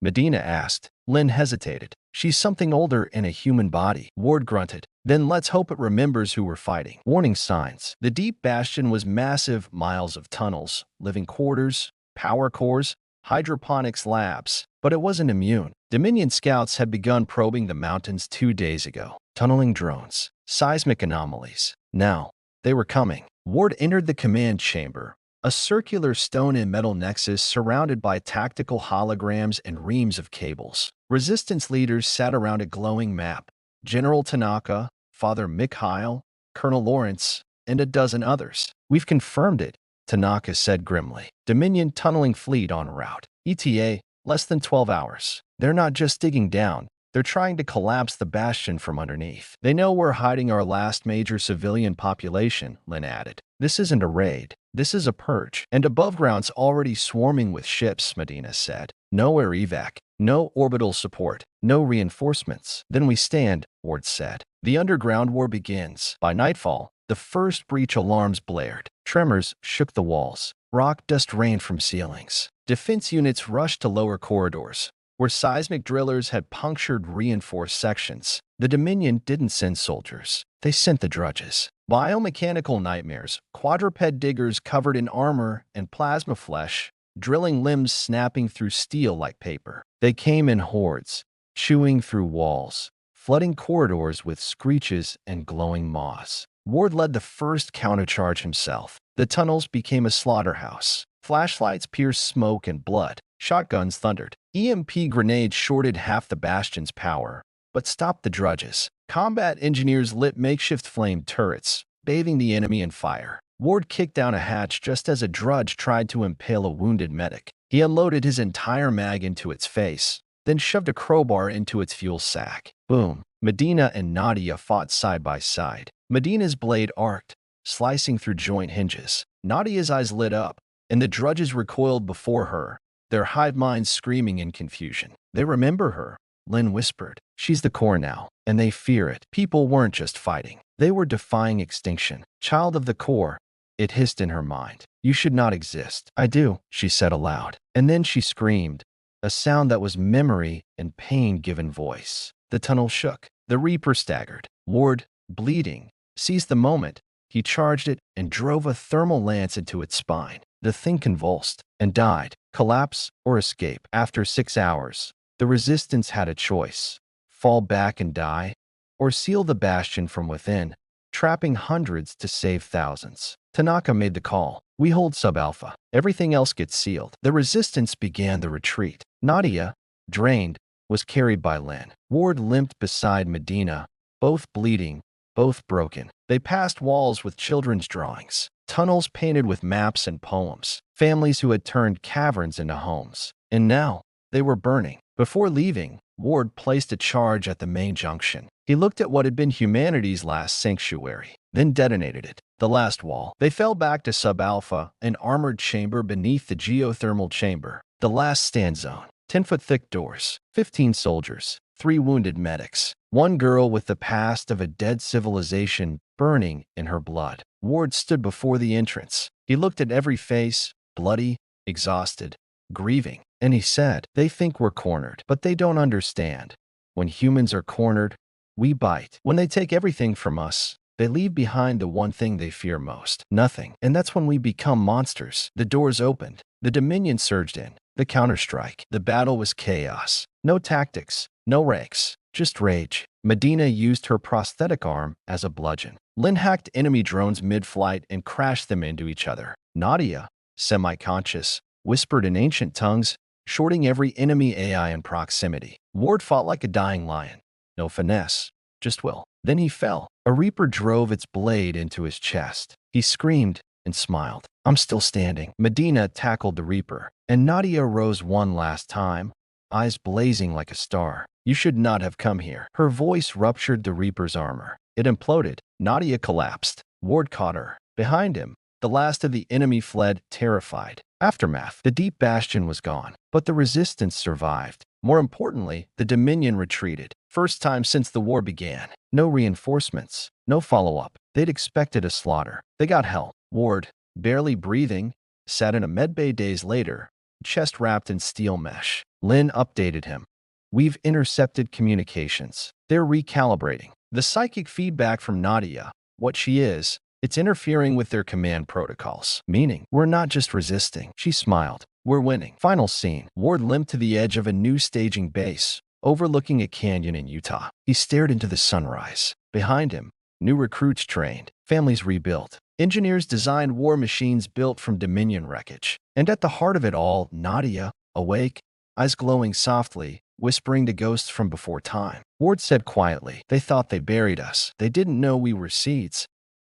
Medina asked. Lynn hesitated. She's something older in a human body. Ward grunted. Then let's hope it remembers who we're fighting. Warning signs. The deep bastion was massive, miles of tunnels, living quarters, power cores, hydroponics labs. But it wasn't immune. Dominion scouts had begun probing the mountains 2 days ago. Tunneling drones. Seismic anomalies. Now, they were coming. Ward entered the command chamber, a circular stone and metal nexus surrounded by tactical holograms and reams of cables. Resistance leaders sat around a glowing map. General Tanaka, Father Mikhail, Colonel Lawrence, and a dozen others. We've confirmed it, Tanaka said grimly. Dominion tunneling fleet en route. ETA, less than 12 hours. They're not just digging down. They're trying to collapse the bastion from underneath. They know we're hiding our last major civilian population, Lynn added. This isn't a raid. This is a purge. And above ground's already swarming with ships, Medina said. No air evac. No orbital support. No reinforcements. Then we stand, Ward said. The underground war begins. By nightfall, the first breach alarms blared. Tremors shook the walls. Rock dust rained from ceilings. Defense units rushed to lower corridors, where seismic drillers had punctured reinforced sections. The Dominion didn't send soldiers. They sent the drudges. Biomechanical nightmares, quadruped diggers covered in armor and plasma flesh, drilling limbs snapping through steel like paper. They came in hordes, chewing through walls, flooding corridors with screeches and glowing maws. Ward led the first countercharge himself. The tunnels became a slaughterhouse. Flashlights pierced smoke and blood. Shotguns thundered. EMP grenades shorted half the bastion's power, but stopped the drudges. Combat engineers lit makeshift flame turrets, bathing the enemy in fire. Ward kicked down a hatch just as a drudge tried to impale a wounded medic. He unloaded his entire mag into its face, then shoved a crowbar into its fuel sack. Boom. Medina and Nadia fought side by side. Medina's blade arced, slicing through joint hinges. Nadia's eyes lit up, and the drudges recoiled before her, their hive minds screaming in confusion. They remember her, Lynn whispered. She's the core now, and they fear it. People weren't just fighting. They were defying extinction. Child of the core, it hissed in her mind. You should not exist. I do, she said aloud. And then she screamed, a sound that was memory and pain given voice. The tunnel shook. The Reaper staggered. Ward, bleeding, seized the moment. He charged it and drove a thermal lance into its spine. The thing convulsed and died. Collapse or escape. After 6 hours, the resistance had a choice. Fall back and die, or seal the bastion from within, trapping hundreds to save thousands. Tanaka made the call. We hold sub-alpha. Everything else gets sealed. The resistance began the retreat. Nadia, drained, was carried by Lynn. Ward limped beside Medina, both bleeding, both broken. They passed walls with children's drawings, tunnels painted with maps and poems, families who had turned caverns into homes. And now, they were burning. Before leaving, Ward placed a charge at the main junction. He looked at what had been humanity's last sanctuary, then detonated it. The last wall. They fell back to Sub-Alpha, an armored chamber beneath the geothermal chamber. The last stand zone. 10-foot-thick doors. 15 soldiers. 3 wounded medics. 1 girl with the past of a dead civilization burning in her blood. Ward stood before the entrance. He looked at every face, bloody, exhausted, grieving, and he said, they think we're cornered, but they don't understand. When humans are cornered, we bite. When they take everything from us, They leave behind the one thing they fear most, nothing. And that's when we become monsters. The doors opened. The Dominion surged in. The counterstrike. The battle was chaos. No tactics. No ranks. Just rage. Medina used her prosthetic arm as a bludgeon. Lynn hacked enemy drones mid-flight and crashed them into each other. Nadia, semi-conscious, whispered in ancient tongues, shorting every enemy AI in proximity. Ward fought like a dying lion. No finesse, just will. Then he fell. A reaper drove its blade into his chest. He screamed and smiled. I'm still standing. Medina tackled the reaper, and Nadia rose one last time, eyes blazing like a star. You should not have come here. Her voice ruptured the reaper's armor. It imploded. Nadia collapsed. Ward caught her. Behind him, the last of the enemy fled, terrified. Aftermath. The deep bastion was gone, but the resistance survived. More importantly, the Dominion retreated. First time since the war began. No reinforcements. No follow-up. They'd expected a slaughter. They got help. Ward, barely breathing, sat in a medbay days later, chest wrapped in steel mesh. Lynn updated him. We've intercepted communications. They're recalibrating. The psychic feedback from Nadia, what she is, it's interfering with their command protocols. Meaning, we're not just resisting. She smiled. We're winning. Final scene. Ward limped to the edge of a new staging base, overlooking a canyon in Utah. He stared into the sunrise. Behind him, new recruits trained, families rebuilt. Engineers designed war machines built from Dominion wreckage. And at the heart of it all, Nadia, awake, eyes glowing softly, whispering to ghosts from before time. Ward said quietly, they thought they buried us. They didn't know we were seeds.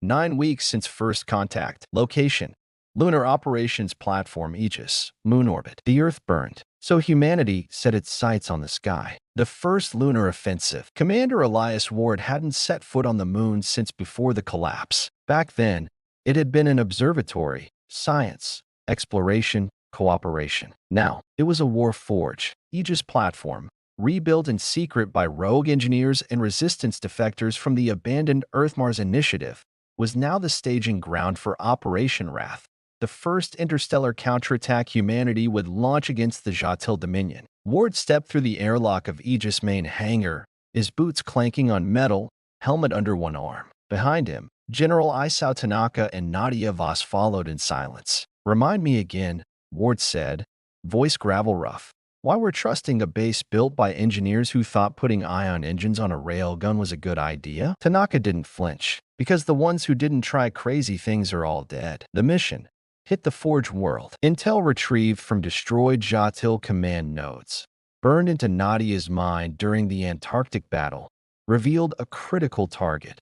9 weeks since first contact. Location: Lunar Operations Platform Aegis, Moon Orbit. The Earth burned, so humanity set its sights on the sky. The first lunar offensive. Commander Elias Ward hadn't set foot on the moon since before the collapse. Back then, it had been an observatory, science, exploration, cooperation. Now, it was a war forge. Aegis platform, rebuilt in secret by rogue engineers and resistance defectors from the abandoned Earth-Mars Initiative, was now the staging ground for Operation Wrath, the first interstellar counterattack humanity would launch against the Jatil Dominion. Ward stepped through the airlock of Aegis' main hangar, his boots clanking on metal, helmet under one arm. Behind him, General Isao Tanaka and Nadia Voss followed in silence. Remind me again, Ward said, voice gravel rough. Why we're trusting a base built by engineers who thought putting ion engines on a railgun was a good idea? Tanaka didn't flinch, because the ones who didn't try crazy things are all dead. The mission: hit the Forge world. Intel retrieved from destroyed Jatil command nodes, burned into Nadia's mind during the Antarctic battle, revealed a critical target: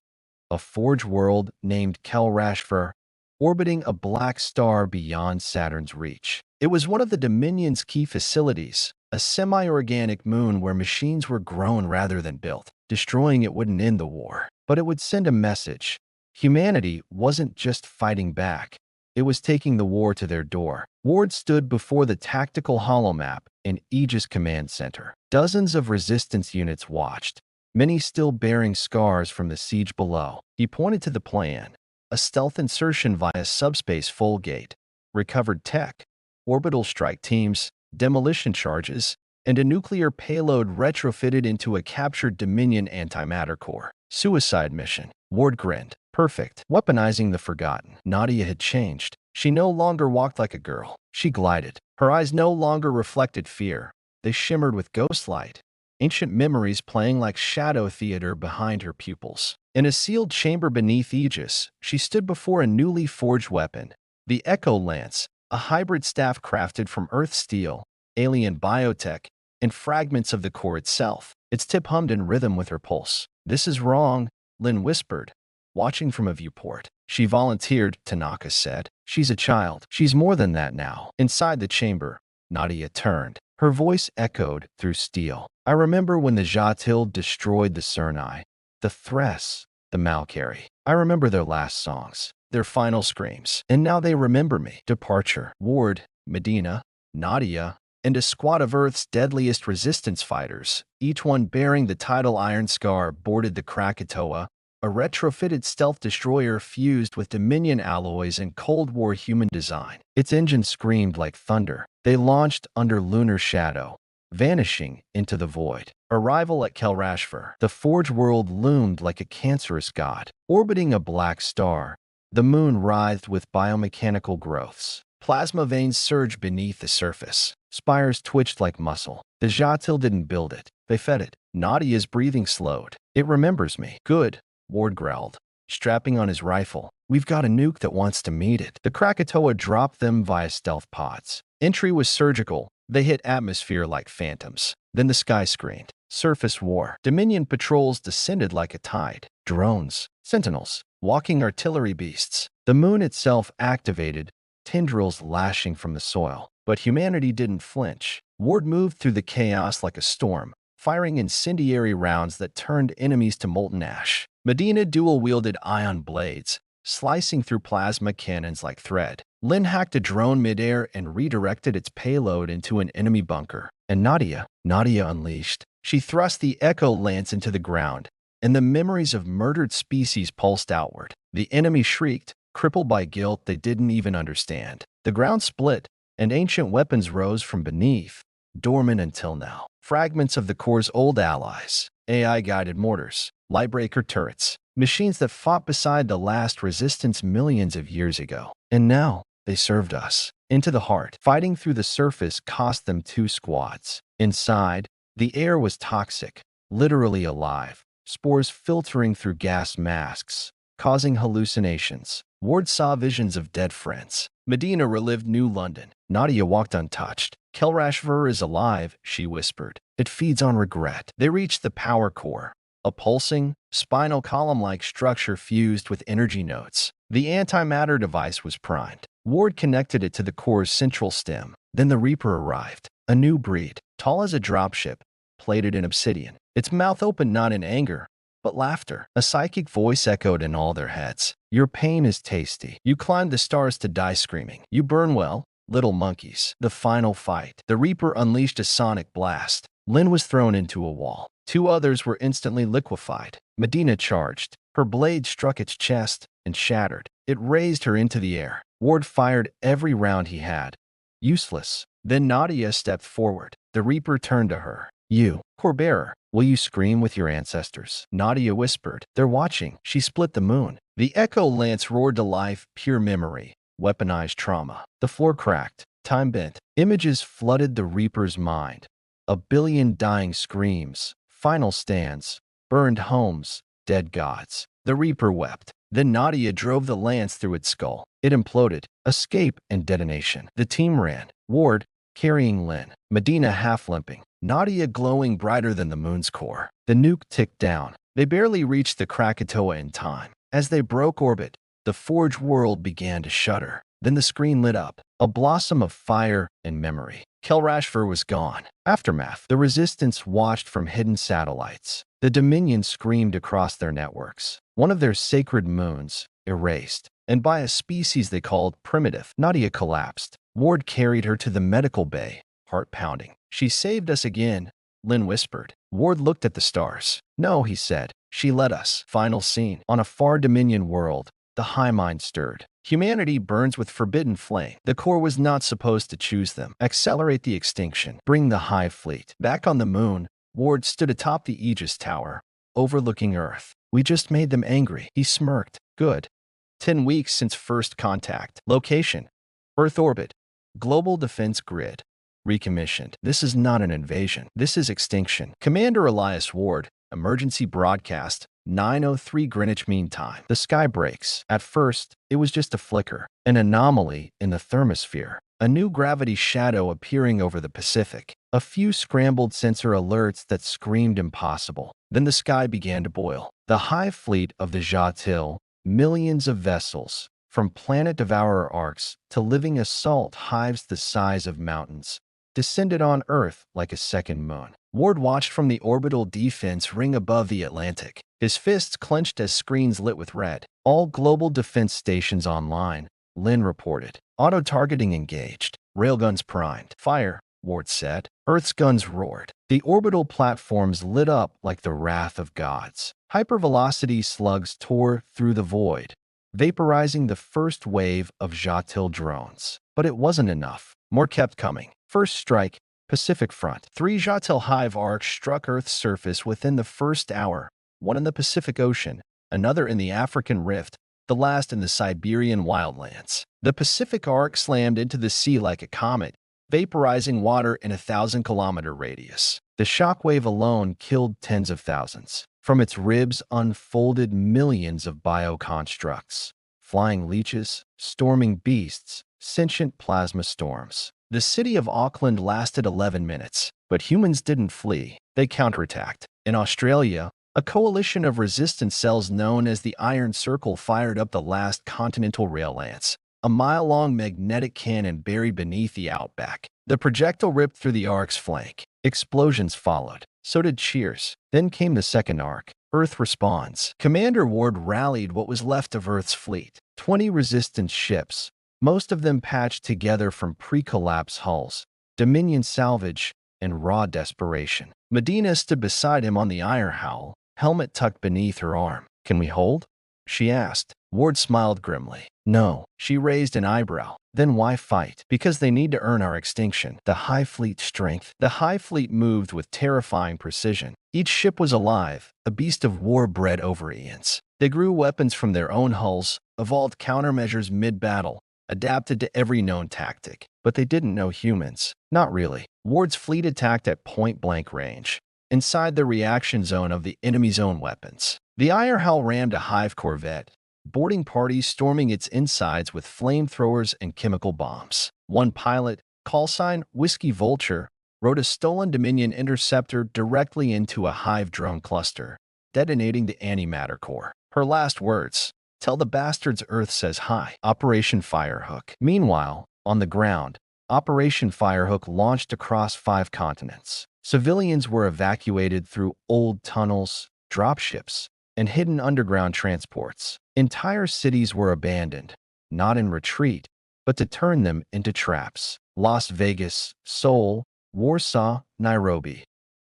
a Forge world named Kelrashver, orbiting a black star beyond Saturn's reach. It was one of the Dominion's key facilities, a semi-organic moon where machines were grown rather than built. Destroying it wouldn't end the war, but it would send a message. Humanity wasn't just fighting back. It was taking the war to their door. Ward stood before the tactical holomap in Aegis Command Center. Dozens of resistance units watched, many still bearing scars from the siege below. He pointed to the plan: a stealth insertion via subspace full gate, recovered tech, orbital strike teams, demolition charges, and a nuclear payload retrofitted into a captured Dominion antimatter core. Suicide mission. Ward grinned. Perfect. Weaponizing the forgotten. Nadia had changed. She no longer walked like a girl. She glided. Her eyes no longer reflected fear. They shimmered with ghost light, ancient memories playing like shadow theater behind her pupils. In a sealed chamber beneath Aegis, she stood before a newly forged weapon, the Echo Lance, a hybrid staff crafted from Earth steel, alien biotech, and fragments of the core itself. Its tip hummed in rhythm with her pulse. This is wrong, Lynn whispered, watching from a viewport. She volunteered, Tanaka said. She's a child. She's more than that now. Inside the chamber, Nadia turned. Her voice echoed through steel. I remember when the Jatil destroyed the Cernai, the Thress, the Malkari. I remember their last songs, their final screams. And now they remember me. Departure. Ward, Medina, Nadia, and a squad of Earth's deadliest resistance fighters, each one bearing the title Iron Scar, boarded the Krakatoa, a retrofitted stealth destroyer fused with Dominion alloys and Cold War human design. Its engine screamed like thunder. They launched under lunar shadow, vanishing into the void. Arrival at Kelrashver. The Forge world loomed like a cancerous god. Orbiting a black star, the moon writhed with biomechanical growths. Plasma veins surged beneath the surface. Spires twitched like muscle. The Jatil didn't build it. They fed it. Nadia's breathing slowed. It remembers me. Good, Ward growled, strapping on his rifle. We've got a nuke that wants to meet it. The Krakatoa dropped them via stealth pods. Entry was surgical. They hit atmosphere like phantoms. Then the sky screened. Surface war. Dominion patrols descended like a tide. Drones, sentinels, walking artillery beasts. The moon itself activated, tendrils lashing from the soil. But humanity didn't flinch. Ward moved through the chaos like a storm, firing incendiary rounds that turned enemies to molten ash. Medina dual-wielded ion blades, slicing through plasma cannons like thread. Lin hacked a drone midair and redirected its payload into an enemy bunker. And Nadia unleashed. She thrust the Echo Lance into the ground, and the memories of murdered species pulsed outward. The enemy shrieked, crippled by guilt they didn't even understand. The ground split, and ancient weapons rose from beneath, dormant until now. Fragments of the core's old allies, AI-guided mortars, lightbreaker turrets, machines that fought beside the last resistance millions of years ago. And now, they served us. Into the heart. Fighting through the surface cost them 2 squads. Inside, the air was toxic, literally alive. Spores filtering through gas masks, causing hallucinations. Ward saw visions of dead friends. Medina relived New London. Nadia walked untouched. Kelrashver is alive, she whispered. It feeds on regret. They reached the power core, a pulsing, spinal column-like structure fused with energy nodes. The antimatter device was primed. Ward connected it to the core's central stem. Then the Reaper arrived, a new breed, tall as a dropship, plated in obsidian. Its mouth opened not in anger, but laughter. A psychic voice echoed in all their heads. Your pain is tasty. You climbed the stars to die screaming. You burn well, little monkeys. The final fight. The Reaper unleashed a sonic blast. Lin was thrown into a wall. 2 others were instantly liquefied. Medina charged. Her blade struck its chest and shattered. It raised her into the air. Ward fired every round he had. Useless. Then Nadia stepped forward. The Reaper turned to her. You, Core-bearer, will you scream with your ancestors? Nadia whispered. They're watching. She split the moon. The Echo Lance roared to life, pure memory, weaponized trauma. The floor cracked. Time bent. Images flooded the Reaper's mind. 1 billion dying screams, final stands, burned homes, dead gods. The Reaper wept. Then Nadia drove the lance through its skull. It imploded. Escape and detonation. The team ran. Ward, carrying Lin. Medina half-limping. Nadia glowing brighter than the moon's core. The nuke ticked down. They barely reached the Krakatoa in time. As they broke orbit, the Forge world began to shudder. Then the screen lit up. A blossom of fire and memory. Kelrashver was gone. Aftermath. The Resistance watched from hidden satellites. The Dominion screamed across their networks. One of their sacred moons, erased. And by a species they called primitive. Nadia collapsed. Ward carried her to the medical bay, heart pounding. She saved us again, Lin whispered. Ward looked at the stars. No, he said. She led us. Final scene. On a far Dominion world, the high mind stirred. Humanity burns with forbidden flame. The core was not supposed to choose them. Accelerate the extinction. Bring the Hive fleet. Back on the moon, Ward stood atop the Aegis Tower, overlooking Earth. We just made them angry. He smirked. Good. 10 weeks since first contact. Location. Earth orbit. Global defense grid. Recommissioned. This is not an invasion. This is extinction. Commander Elias Ward. Emergency broadcast. 9:03 Greenwich Mean Time. The sky breaks. At first, it was just a flicker. An anomaly in the thermosphere. A new gravity shadow appearing over the Pacific. A few scrambled sensor alerts that screamed impossible. Then the sky began to boil. The Hive fleet of the Jatil, millions of vessels, from planet devourer arcs to living assault hives the size of mountains, descended on Earth like a second moon. Ward watched from the orbital defense ring above the Atlantic. His fists clenched as screens lit with red. All global defense stations online, Lin reported. Auto-targeting engaged. Railguns primed. Fire, Ward said. Earth's guns roared. The orbital platforms lit up like the wrath of gods. Hypervelocity slugs tore through the void, vaporizing the first wave of Jatil drones. But it wasn't enough. More kept coming. First strike, Pacific Front. 3 Jatil Hive arcs struck Earth's surface within the first hour, one in the Pacific Ocean, another in the African Rift, the last in the Siberian wildlands. The Pacific arc slammed into the sea like a comet, vaporizing water in a 1,000-kilometer radius. The shockwave alone killed tens of thousands. From its ribs unfolded millions of bioconstructs, flying leeches, storming beasts, sentient plasma storms. The city of Auckland lasted 11 minutes, but humans didn't flee. They counterattacked. In Australia, a coalition of resistance cells known as the Iron Circle fired up the last Continental Rail Lance, a mile-long magnetic cannon buried beneath the outback. The projectile ripped through the arc's flank. Explosions followed. So did cheers. Then came the second arc. Earth responds. Commander Ward rallied what was left of Earth's fleet. 20 resistance ships, most of them patched together from pre-collapse hulls, Dominion salvage, and raw desperation. Medina stood beside him on the iron howl, helmet tucked beneath her arm. "Can we hold?" she asked. Ward smiled grimly. "No." She raised an eyebrow. "Then why fight?" "Because they need to earn our extinction." The High Fleet strength. The High Fleet moved with terrifying precision. Each ship was alive, a beast of war bred over eons. They grew weapons from their own hulls, evolved countermeasures mid-battle, adapted to every known tactic. But they didn't know humans. Not really. Ward's fleet attacked at point-blank range, inside the reaction zone of the enemy's own weapons. The Ironhowl rammed a Hive corvette, boarding parties storming its insides with flamethrowers and chemical bombs. One pilot, callsign Whiskey Vulture, rode a stolen Dominion interceptor directly into a Hive drone cluster, detonating the antimatter core. Her last words: "Tell the bastards Earth says hi." Operation Firehook. Meanwhile, on the ground, Operation Firehook launched across 5 continents. Civilians were evacuated through old tunnels, dropships, and hidden underground transports. Entire cities were abandoned, not in retreat, but to turn them into traps. Las Vegas, Seoul, Warsaw, Nairobi,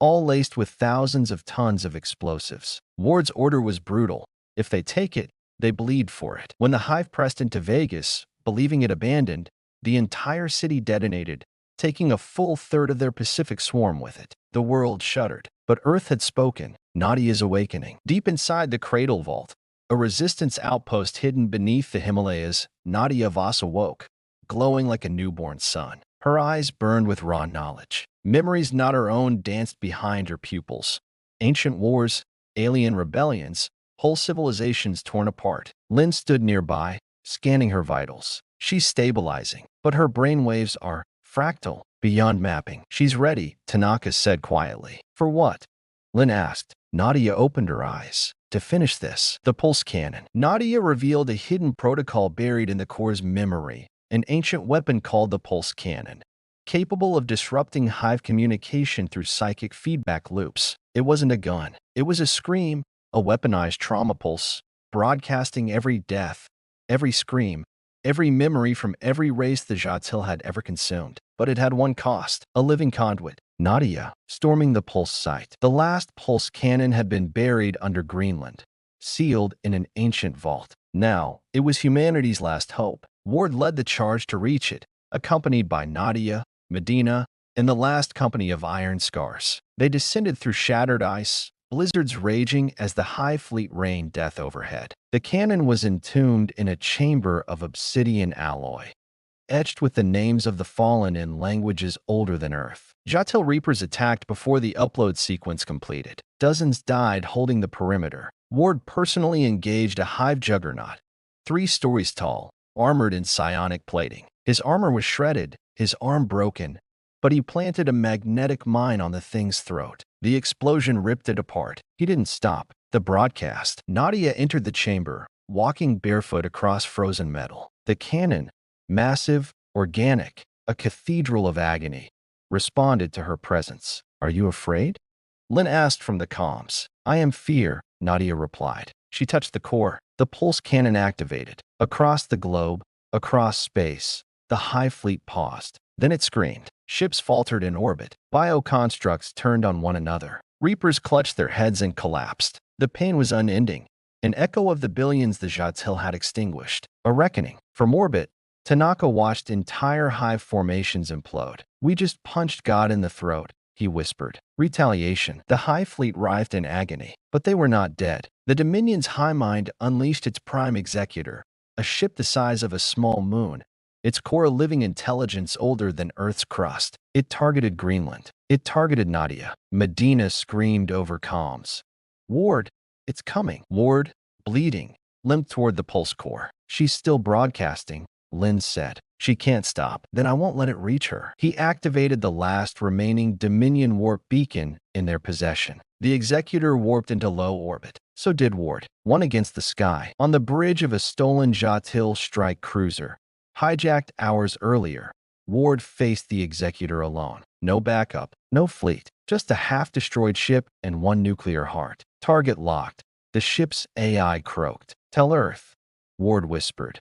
all laced with thousands of tons of explosives. Ward's order was brutal. If they take it, they bleed for it. When the Hive pressed into Vegas, believing it abandoned, the entire city detonated, taking a full third of their Pacific swarm with it. The world shuddered. But Earth had spoken. Nadia's awakening. Deep inside the Cradle Vault, a resistance outpost hidden beneath the Himalayas, Nadia Voss awoke, glowing like a newborn sun. Her eyes burned with raw knowledge. Memories not her own danced behind her pupils. Ancient wars, alien rebellions, whole civilizations torn apart. Lynn stood nearby, scanning her vitals. She's stabilizing, but her brainwaves are fractal, beyond mapping. "She's ready," Tanaka said quietly. "For what?" Lynn asked. Nadia opened her eyes. "To finish this." The pulse cannon. Nadia revealed a hidden protocol buried in the core's memory, an ancient weapon called the pulse cannon, capable of disrupting Hive communication through psychic feedback loops. It wasn't a gun. It was a scream, a weaponized trauma pulse, broadcasting every death, every scream, every memory from every race the Jatil had ever consumed. But it had one cost: a living conduit. Nadia, storming the pulse site. The last pulse cannon had been buried under Greenland, sealed in an ancient vault. Now, it was humanity's last hope. Ward led the charge to reach it, accompanied by Nadia, Medina, and the last company of Iron Scars. They descended through shattered ice, blizzards raging as the High Fleet rained death overhead. The cannon was entombed in a chamber of obsidian alloy, etched with the names of the fallen in languages older than Earth. Jatil Reapers attacked before the upload sequence completed. Dozens died holding the perimeter. Ward personally engaged a Hive juggernaut, 3 stories tall, armored in psionic plating. His armor was shredded, his arm broken, but he planted a magnetic mine on the thing's throat. The explosion ripped it apart. He didn't stop. The broadcast. Nadia entered the chamber, walking barefoot across frozen metal. The cannon, massive, organic, a cathedral of agony, responded to her presence. "Are you afraid?" Lynn asked from the comms. "I am fear," Nadia replied. She touched the core. The pulse cannon activated. Across the globe, across space, the High Fleet paused. Then it screamed. Ships faltered in orbit. Bioconstructs turned on one another. Reapers clutched their heads and collapsed. The pain was unending, an echo of the billions the Jatil had extinguished. A reckoning. From orbit, Tanaka watched entire hive formations implode. "We just punched God in the throat," he whispered. Retaliation. The Hive Fleet writhed in agony, but they were not dead. The Dominion's High Mind unleashed its Prime Executor, a ship the size of a small moon, its core a living intelligence older than Earth's crust. It targeted Greenland. It targeted Nadia. Medina screamed over comms. "Ward, it's coming." Ward, bleeding, limped toward the pulse core. "She's still broadcasting," Lynn said. "She can't stop." "Then I won't let it reach her." He activated the last remaining Dominion warp beacon in their possession. The Executor warped into low orbit. So did Ward. One against the sky, on the bridge of a stolen Jatil strike cruiser. Hijacked hours earlier, Ward faced the Executor alone. No backup, no fleet, just a half-destroyed ship and one nuclear heart. Target locked. The ship's AI croaked. "Tell Earth," Ward whispered.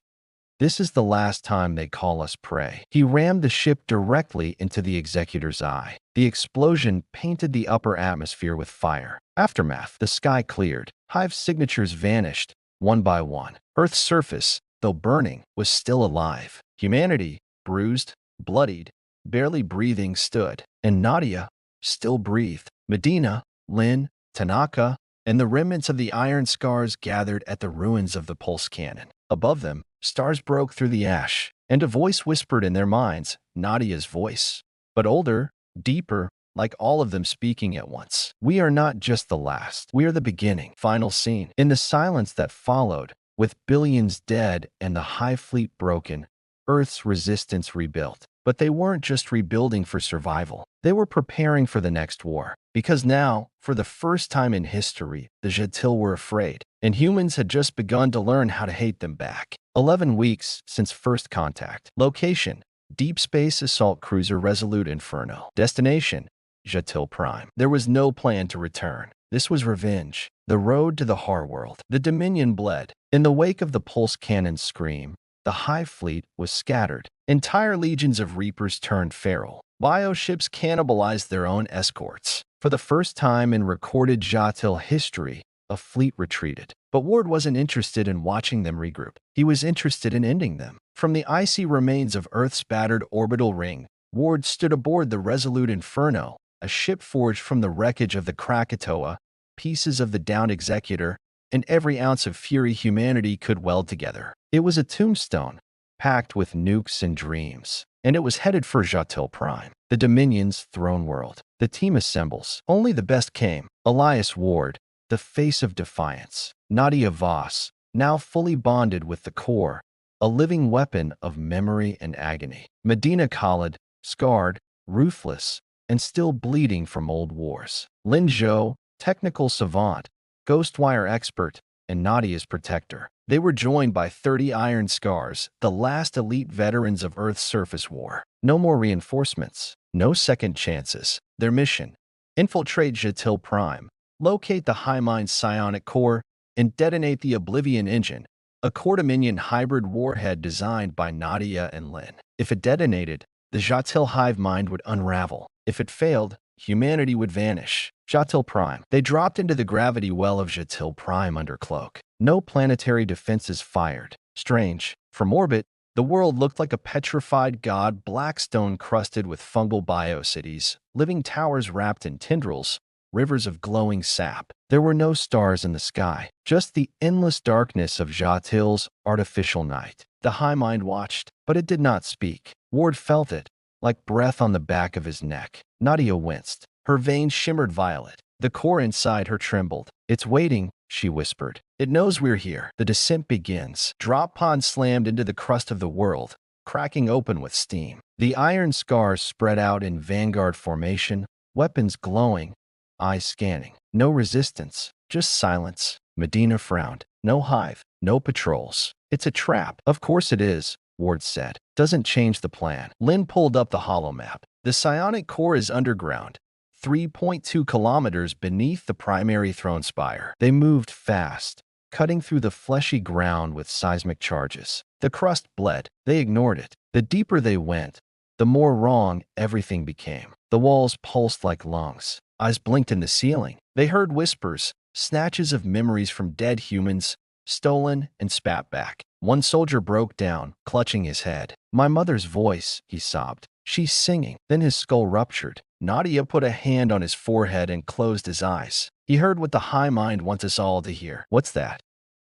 "This is the last time they call us prey." He rammed the ship directly into the Executor's eye. The explosion painted the upper atmosphere with fire. Aftermath. The sky cleared. Hive signatures vanished, one by one. Earth's surface, though burning, was still alive. Humanity, bruised, bloodied, barely breathing, stood. And Nadia still breathed. Medina, Lynn, Tanaka, and the remnants of the iron scars gathered at the ruins of the pulse cannon. Above them, stars broke through the ash, and a voice whispered in their minds, Nadia's voice. But older, deeper, like all of them speaking at once. "We are not just the last. We are the beginning." Final scene. In the silence that followed, with billions dead and the Hive Fleet broken, Earth's resistance rebuilt. But they weren't just rebuilding for survival. They were preparing for the next war. Because now, for the first time in history, the Jatil were afraid, and humans had just begun to learn how to hate them back. 11 weeks since first contact. Location: Deep Space Assault Cruiser Resolute Inferno. Destination: Jatil Prime. There was no plan to return. This was revenge. The road to the Har world. The Dominion bled. In the wake of the pulse cannon's scream, the Hive Fleet was scattered. Entire legions of Reapers turned feral. Bioships cannibalized their own escorts. For the first time in recorded Jatil history, a fleet retreated. But Ward wasn't interested in watching them regroup. He was interested in ending them. From the icy remains of Earth's battered orbital ring, Ward stood aboard the Resolute Inferno, a ship forged from the wreckage of the Krakatoa, pieces of the downed Executor, and every ounce of fury humanity could weld together. It was a tombstone, packed with nukes and dreams, and it was headed for Jatil Prime, the Dominion's throne world. The team assembles. Only the best came. Elias Ward, the face of defiance. Nadia Voss, now fully bonded with the core, a living weapon of memory and agony. Medina Khalid, scarred, ruthless, and still bleeding from old wars. Lin Zhou, technical savant, Ghostwire expert, and Nadia's protector. They were joined by 30 Iron Scars, the last elite veterans of Earth's surface war. No more reinforcements, no second chances. Their mission: infiltrate Jatil Prime, locate the High Mind psionic core, and detonate the Oblivion engine, a core Dominion hybrid warhead designed by Nadia and Lin. If it detonated, the Jatil hive mind would unravel. If it failed, humanity would vanish. Jatil Prime. They dropped into the gravity well of Jatil Prime under cloak. No planetary defenses fired. Strange. From orbit, the world looked like a petrified god, black stone crusted with fungal biocities, living towers wrapped in tendrils, rivers of glowing sap. There were no stars in the sky, just the endless darkness of Jatil's artificial night. The High Mind watched, but it did not speak. Ward felt it, like breath on the back of his neck. Nadia winced. Her veins shimmered violet. The core inside her trembled. "It's waiting," she whispered. "It knows we're here." The descent begins. Drop pod slammed into the crust of the world, cracking open with steam. The iron scars spread out in vanguard formation, weapons glowing, eyes scanning. No resistance, just silence. Medina frowned. No hive, no patrols. "It's a trap." "Of course it is," Ward said. "Doesn't change the plan." Lynn pulled up the holomap. The psionic core is underground, 3.2 kilometers beneath the primary throne spire. They moved fast, cutting through the fleshy ground with seismic charges. The crust bled. They ignored it. The deeper they went, the more wrong everything became. The walls pulsed like lungs. Eyes blinked in the ceiling. They heard whispers, snatches of memories from dead humans, stolen and spat back. One soldier broke down, clutching his head. "My mother's voice," he sobbed. "She's singing." Then his skull ruptured. Nadia put a hand on his forehead and closed his eyes. He heard what the High Mind wants us all to hear. "What's that?"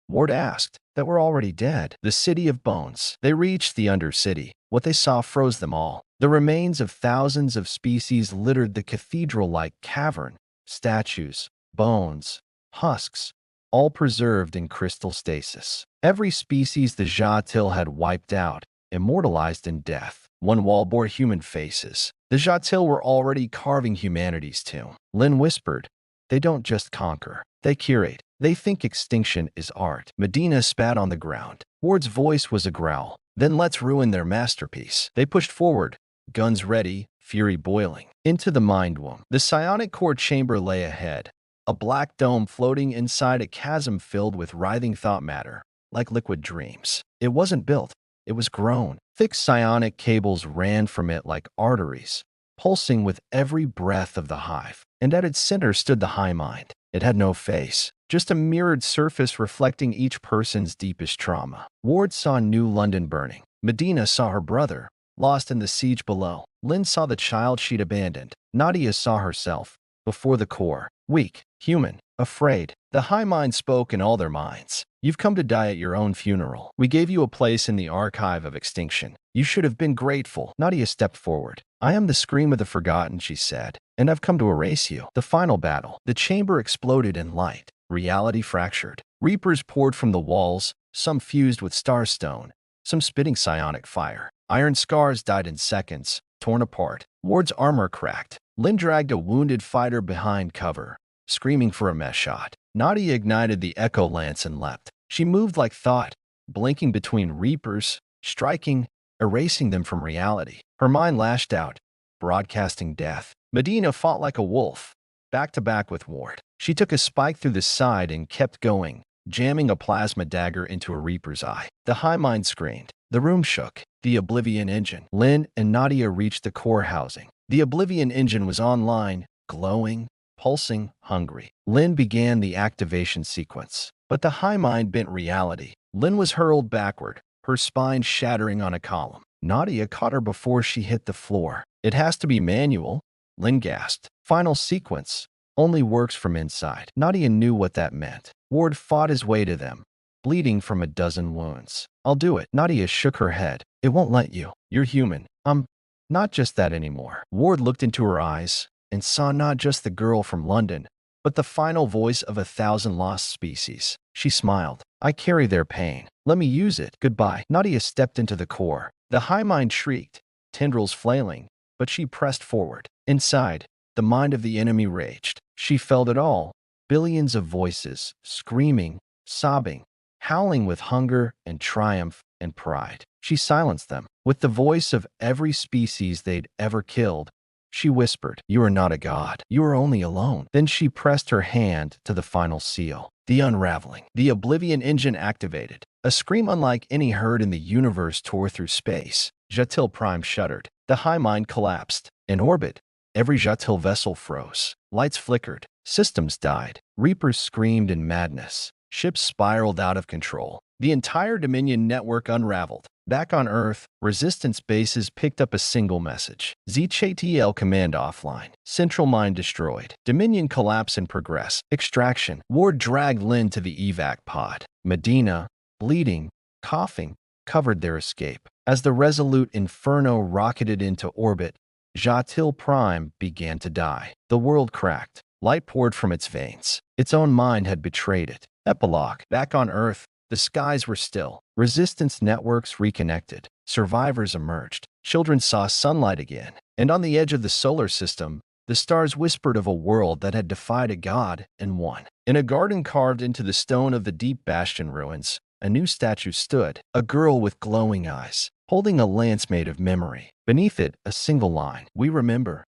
Ward asked. "That we're already dead. The City of Bones." They reached the Undercity. What they saw froze them all. The remains of thousands of species littered the cathedral-like cavern. Statues, bones, husks, all preserved in crystal stasis. Every species the Jatil had wiped out, immortalized in death. One wall bore human faces. The Jatil were already carving humanity's tomb. Lin whispered, "They don't just conquer. They curate. They think extinction is art." Medina spat on the ground. Ward's voice was a growl. "Then let's ruin their masterpiece." They pushed forward, guns ready, fury boiling. Into the mind womb. The psionic core chamber lay ahead, a black dome floating inside a chasm filled with writhing thought matter, like liquid dreams. It wasn't built. It was grown. Thick psionic cables ran from it like arteries, pulsing with every breath of the hive. And at its center stood the High Mind. It had no face, just a mirrored surface reflecting each person's deepest trauma. Ward saw New London burning. Medina saw her brother, lost in the siege below. Lynn saw the child she'd abandoned. Nadia saw herself, before the core, weak, human, afraid. The High Mind spoke in all their minds. "You've come to die at your own funeral. We gave you a place in the archive of extinction. You should have been grateful." Nadia stepped forward. "I am the scream of the forgotten," she said, "and I've come to erase you." The final battle. The chamber exploded in light. Reality fractured. Reapers poured from the walls, some fused with starstone, some spitting psionic fire. Iron scars died in seconds, torn apart. Ward's armor cracked. Lin dragged a wounded fighter behind cover, screaming for a mesh shot. Nadia ignited the echo lance and leapt. She moved like thought, blinking between reapers, striking, erasing them from reality. Her mind lashed out, broadcasting death. Medina fought like a wolf, back to back with Ward. She took a spike through the side and kept going, jamming a plasma dagger into a reaper's eye. The High Mind screamed. The room shook. The Oblivion engine. Lin and Nadia reached the core housing. The Oblivion engine was online, glowing, pulsing, hungry. Lin began the activation sequence. But the High Mind bent reality. Lin was hurled backward, her spine shattering on a column. Nadia caught her before she hit the floor. "It has to be manual," Lin gasped. "Final sequence only works from inside." Nadia knew what that meant. Ward fought his way to them, bleeding from a dozen wounds. "I'll do it." Nadia shook her head. "It won't let you. You're human." Not just that anymore." Ward looked into her eyes and saw not just the girl from London, but the final voice of 1,000 lost species. She smiled. "I carry their pain. Let me use it. Goodbye." Nadia stepped into the core. The High Mind shrieked, tendrils flailing, but she pressed forward. Inside, the mind of the enemy raged. She felt it all. Billions of voices, screaming, sobbing, howling with hunger and triumph and pride. She silenced them. With the voice of every species they'd ever killed, she whispered, "You are not a god. You are only alone." Then she pressed her hand to the final seal. The unraveling. The Oblivion engine activated. A scream unlike any heard in the universe tore through space. Jatil Prime shuddered. The High Mind collapsed. In orbit, every Jatil vessel froze. Lights flickered. Systems died. Reapers screamed in madness. Ships spiraled out of control. The entire Dominion network unraveled. Back on Earth, resistance bases picked up a single message. ZCHTL command offline. Central Mind destroyed. Dominion collapse in progress. Extraction. Ward dragged Lin to the evac pod. Medina, bleeding, coughing, covered their escape. As the Resolute Inferno rocketed into orbit, Jatil Prime began to die. The world cracked. Light poured from its veins. Its own mind had betrayed it. Epilogue. Back on Earth, the skies were still. Resistance networks reconnected. Survivors emerged. Children saw sunlight again. And on the edge of the solar system, the stars whispered of a world that had defied a god and won. In a garden carved into the stone of the Deep Bastion ruins, a new statue stood, a girl with glowing eyes, holding a lance made of memory. Beneath it, a single line. "We remember."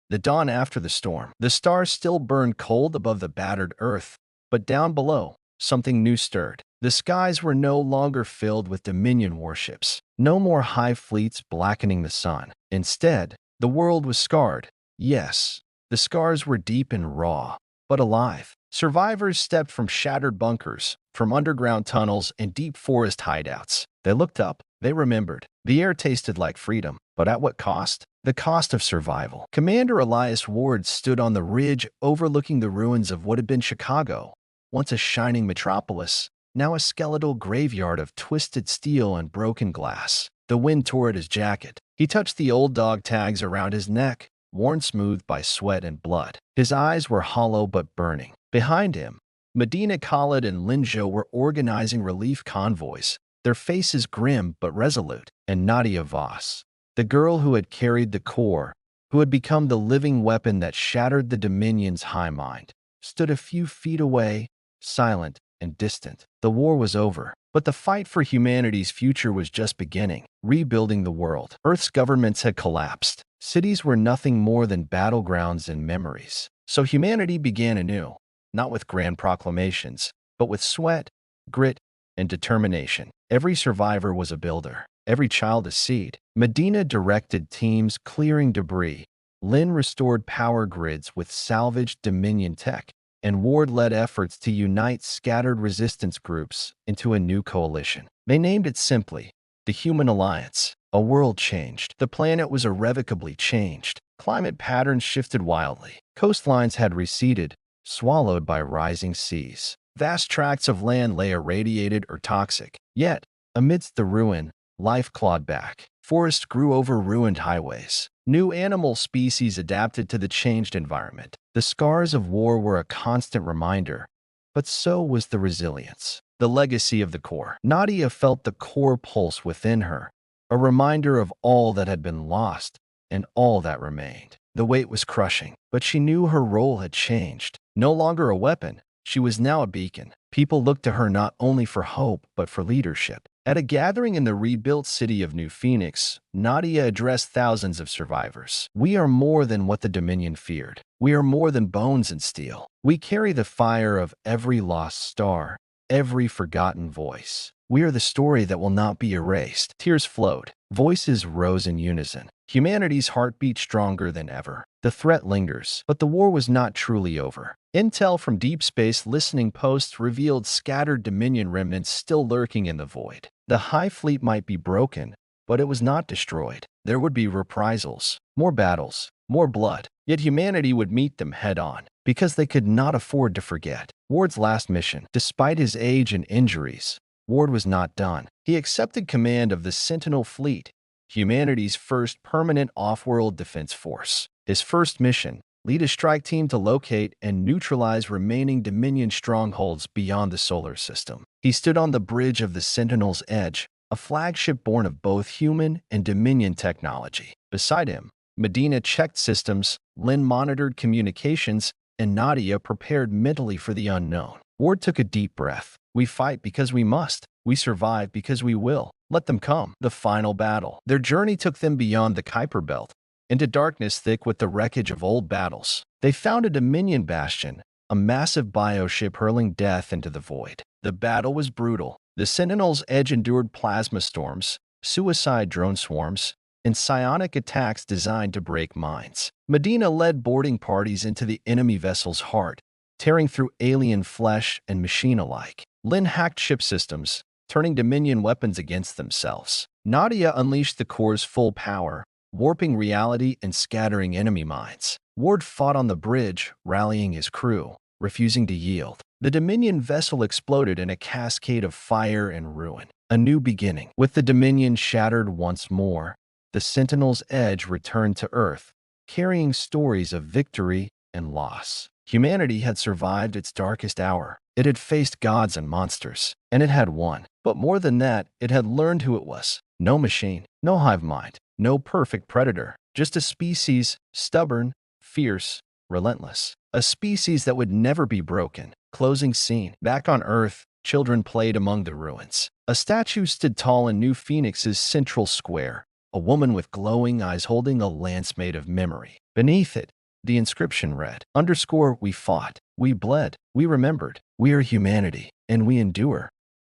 The dawn after the storm. The stars still burned cold above the battered earth, but down below, something new stirred. The skies were no longer filled with Dominion warships. No more hive fleets blackening the sun. Instead, the world was scarred. Yes, the scars were deep and raw, but alive. Survivors stepped from shattered bunkers, from underground tunnels and deep forest hideouts. They looked up. They remembered. The air tasted like freedom, but at what cost? The cost of survival. Commander Elias Ward stood on the ridge overlooking the ruins of what had been Chicago, once a shining metropolis, now a skeletal graveyard of twisted steel and broken glass. The wind tore at his jacket. He touched the old dog tags around his neck, worn smooth by sweat and blood. His eyes were hollow but burning. Behind him, Medina Khalid and Linjo were organizing relief convoys, their faces grim but resolute. And Nadia Voss, the girl who had carried the core, who had become the living weapon that shattered the Dominion's high mind, stood a few feet away, silent and distant. The war was over, but the fight for humanity's future was just beginning. Rebuilding the world. Earth's governments had collapsed. Cities were nothing more than battlegrounds and memories. So humanity began anew, not with grand proclamations, but with sweat, grit, and determination. Every survivor was a builder, every child a seed. Medina directed teams clearing debris. Lynn restored power grids with salvaged Dominion tech, and Ward led efforts to unite scattered resistance groups into a new coalition. They named it simply the Human Alliance. A world changed. The planet was irrevocably changed. Climate patterns shifted wildly. Coastlines had receded, swallowed by rising seas. Vast tracts of land lay irradiated or toxic. Yet, amidst the ruin, life clawed back. Forests grew over ruined highways. New animal species adapted to the changed environment. The scars of war were a constant reminder, but so was the resilience. The legacy of the core. Nadia felt the core pulse within her, a reminder of all that had been lost and all that remained. The weight was crushing, but she knew her role had changed. No longer a weapon, she was now a beacon. People looked to her not only for hope, but for leadership. At a gathering in the rebuilt city of New Phoenix, Nadia addressed thousands of survivors. We are more than what the Dominion feared. We are more than bones and steel. We carry the fire of every lost star, every forgotten voice. We are the story that will not be erased. Tears flowed. Voices rose in unison. Humanity's heart beat stronger than ever. The threat lingers, but the war was not truly over. Intel from deep space listening posts revealed scattered Dominion remnants still lurking in the void. The High Fleet might be broken, but it was not destroyed. There would be reprisals, more battles, more blood. Yet humanity would meet them head-on, because they could not afford to forget. Ward's last mission. Despite his age and injuries, Ward was not done. He accepted command of the Sentinel Fleet, humanity's first permanent off-world defense force. His first mission: lead a strike team to locate and neutralize remaining Dominion strongholds beyond the solar system. He stood on the bridge of the Sentinel's Edge, a flagship born of both human and Dominion technology. Beside him, Medina checked systems, Lynn monitored communications, and Nadia prepared mentally for the unknown. Ward took a deep breath. We fight because we must. We survive because we will. Let them come. The final battle. Their journey took them beyond the Kuiper Belt, into darkness thick with the wreckage of old battles. They found a Dominion bastion, a massive bioship hurling death into the void. The battle was brutal. The Sentinel's Edge endured plasma storms, suicide drone swarms, and psionic attacks designed to break minds. Medina led boarding parties into the enemy vessel's heart, tearing through alien flesh and machine alike. Lynn hacked ship systems, turning Dominion weapons against themselves. Nadia unleashed the core's full power, warping reality and scattering enemy minds. Ward fought on the bridge, rallying his crew, refusing to yield. The Dominion vessel exploded in a cascade of fire and ruin. A new beginning. With the Dominion shattered once more, the Sentinel's Edge returned to Earth, carrying stories of victory and loss. Humanity had survived its darkest hour. It had faced gods and monsters, and it had won. But more than that, it had learned who it was. No machine, no hive mind, no perfect predator, just a species, stubborn, fierce, relentless. A species that would never be broken. Closing scene. Back on Earth, children played among the ruins. A statue stood tall in New Phoenix's central square, a woman with glowing eyes holding a lance made of memory. Beneath it, the inscription read, _We fought, we bled, we remembered, we are humanity, and we endure.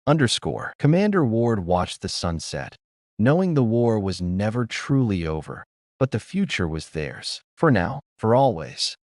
_ Commander Ward watched the sunset, knowing the war was never truly over, but the future was theirs. For now, for always.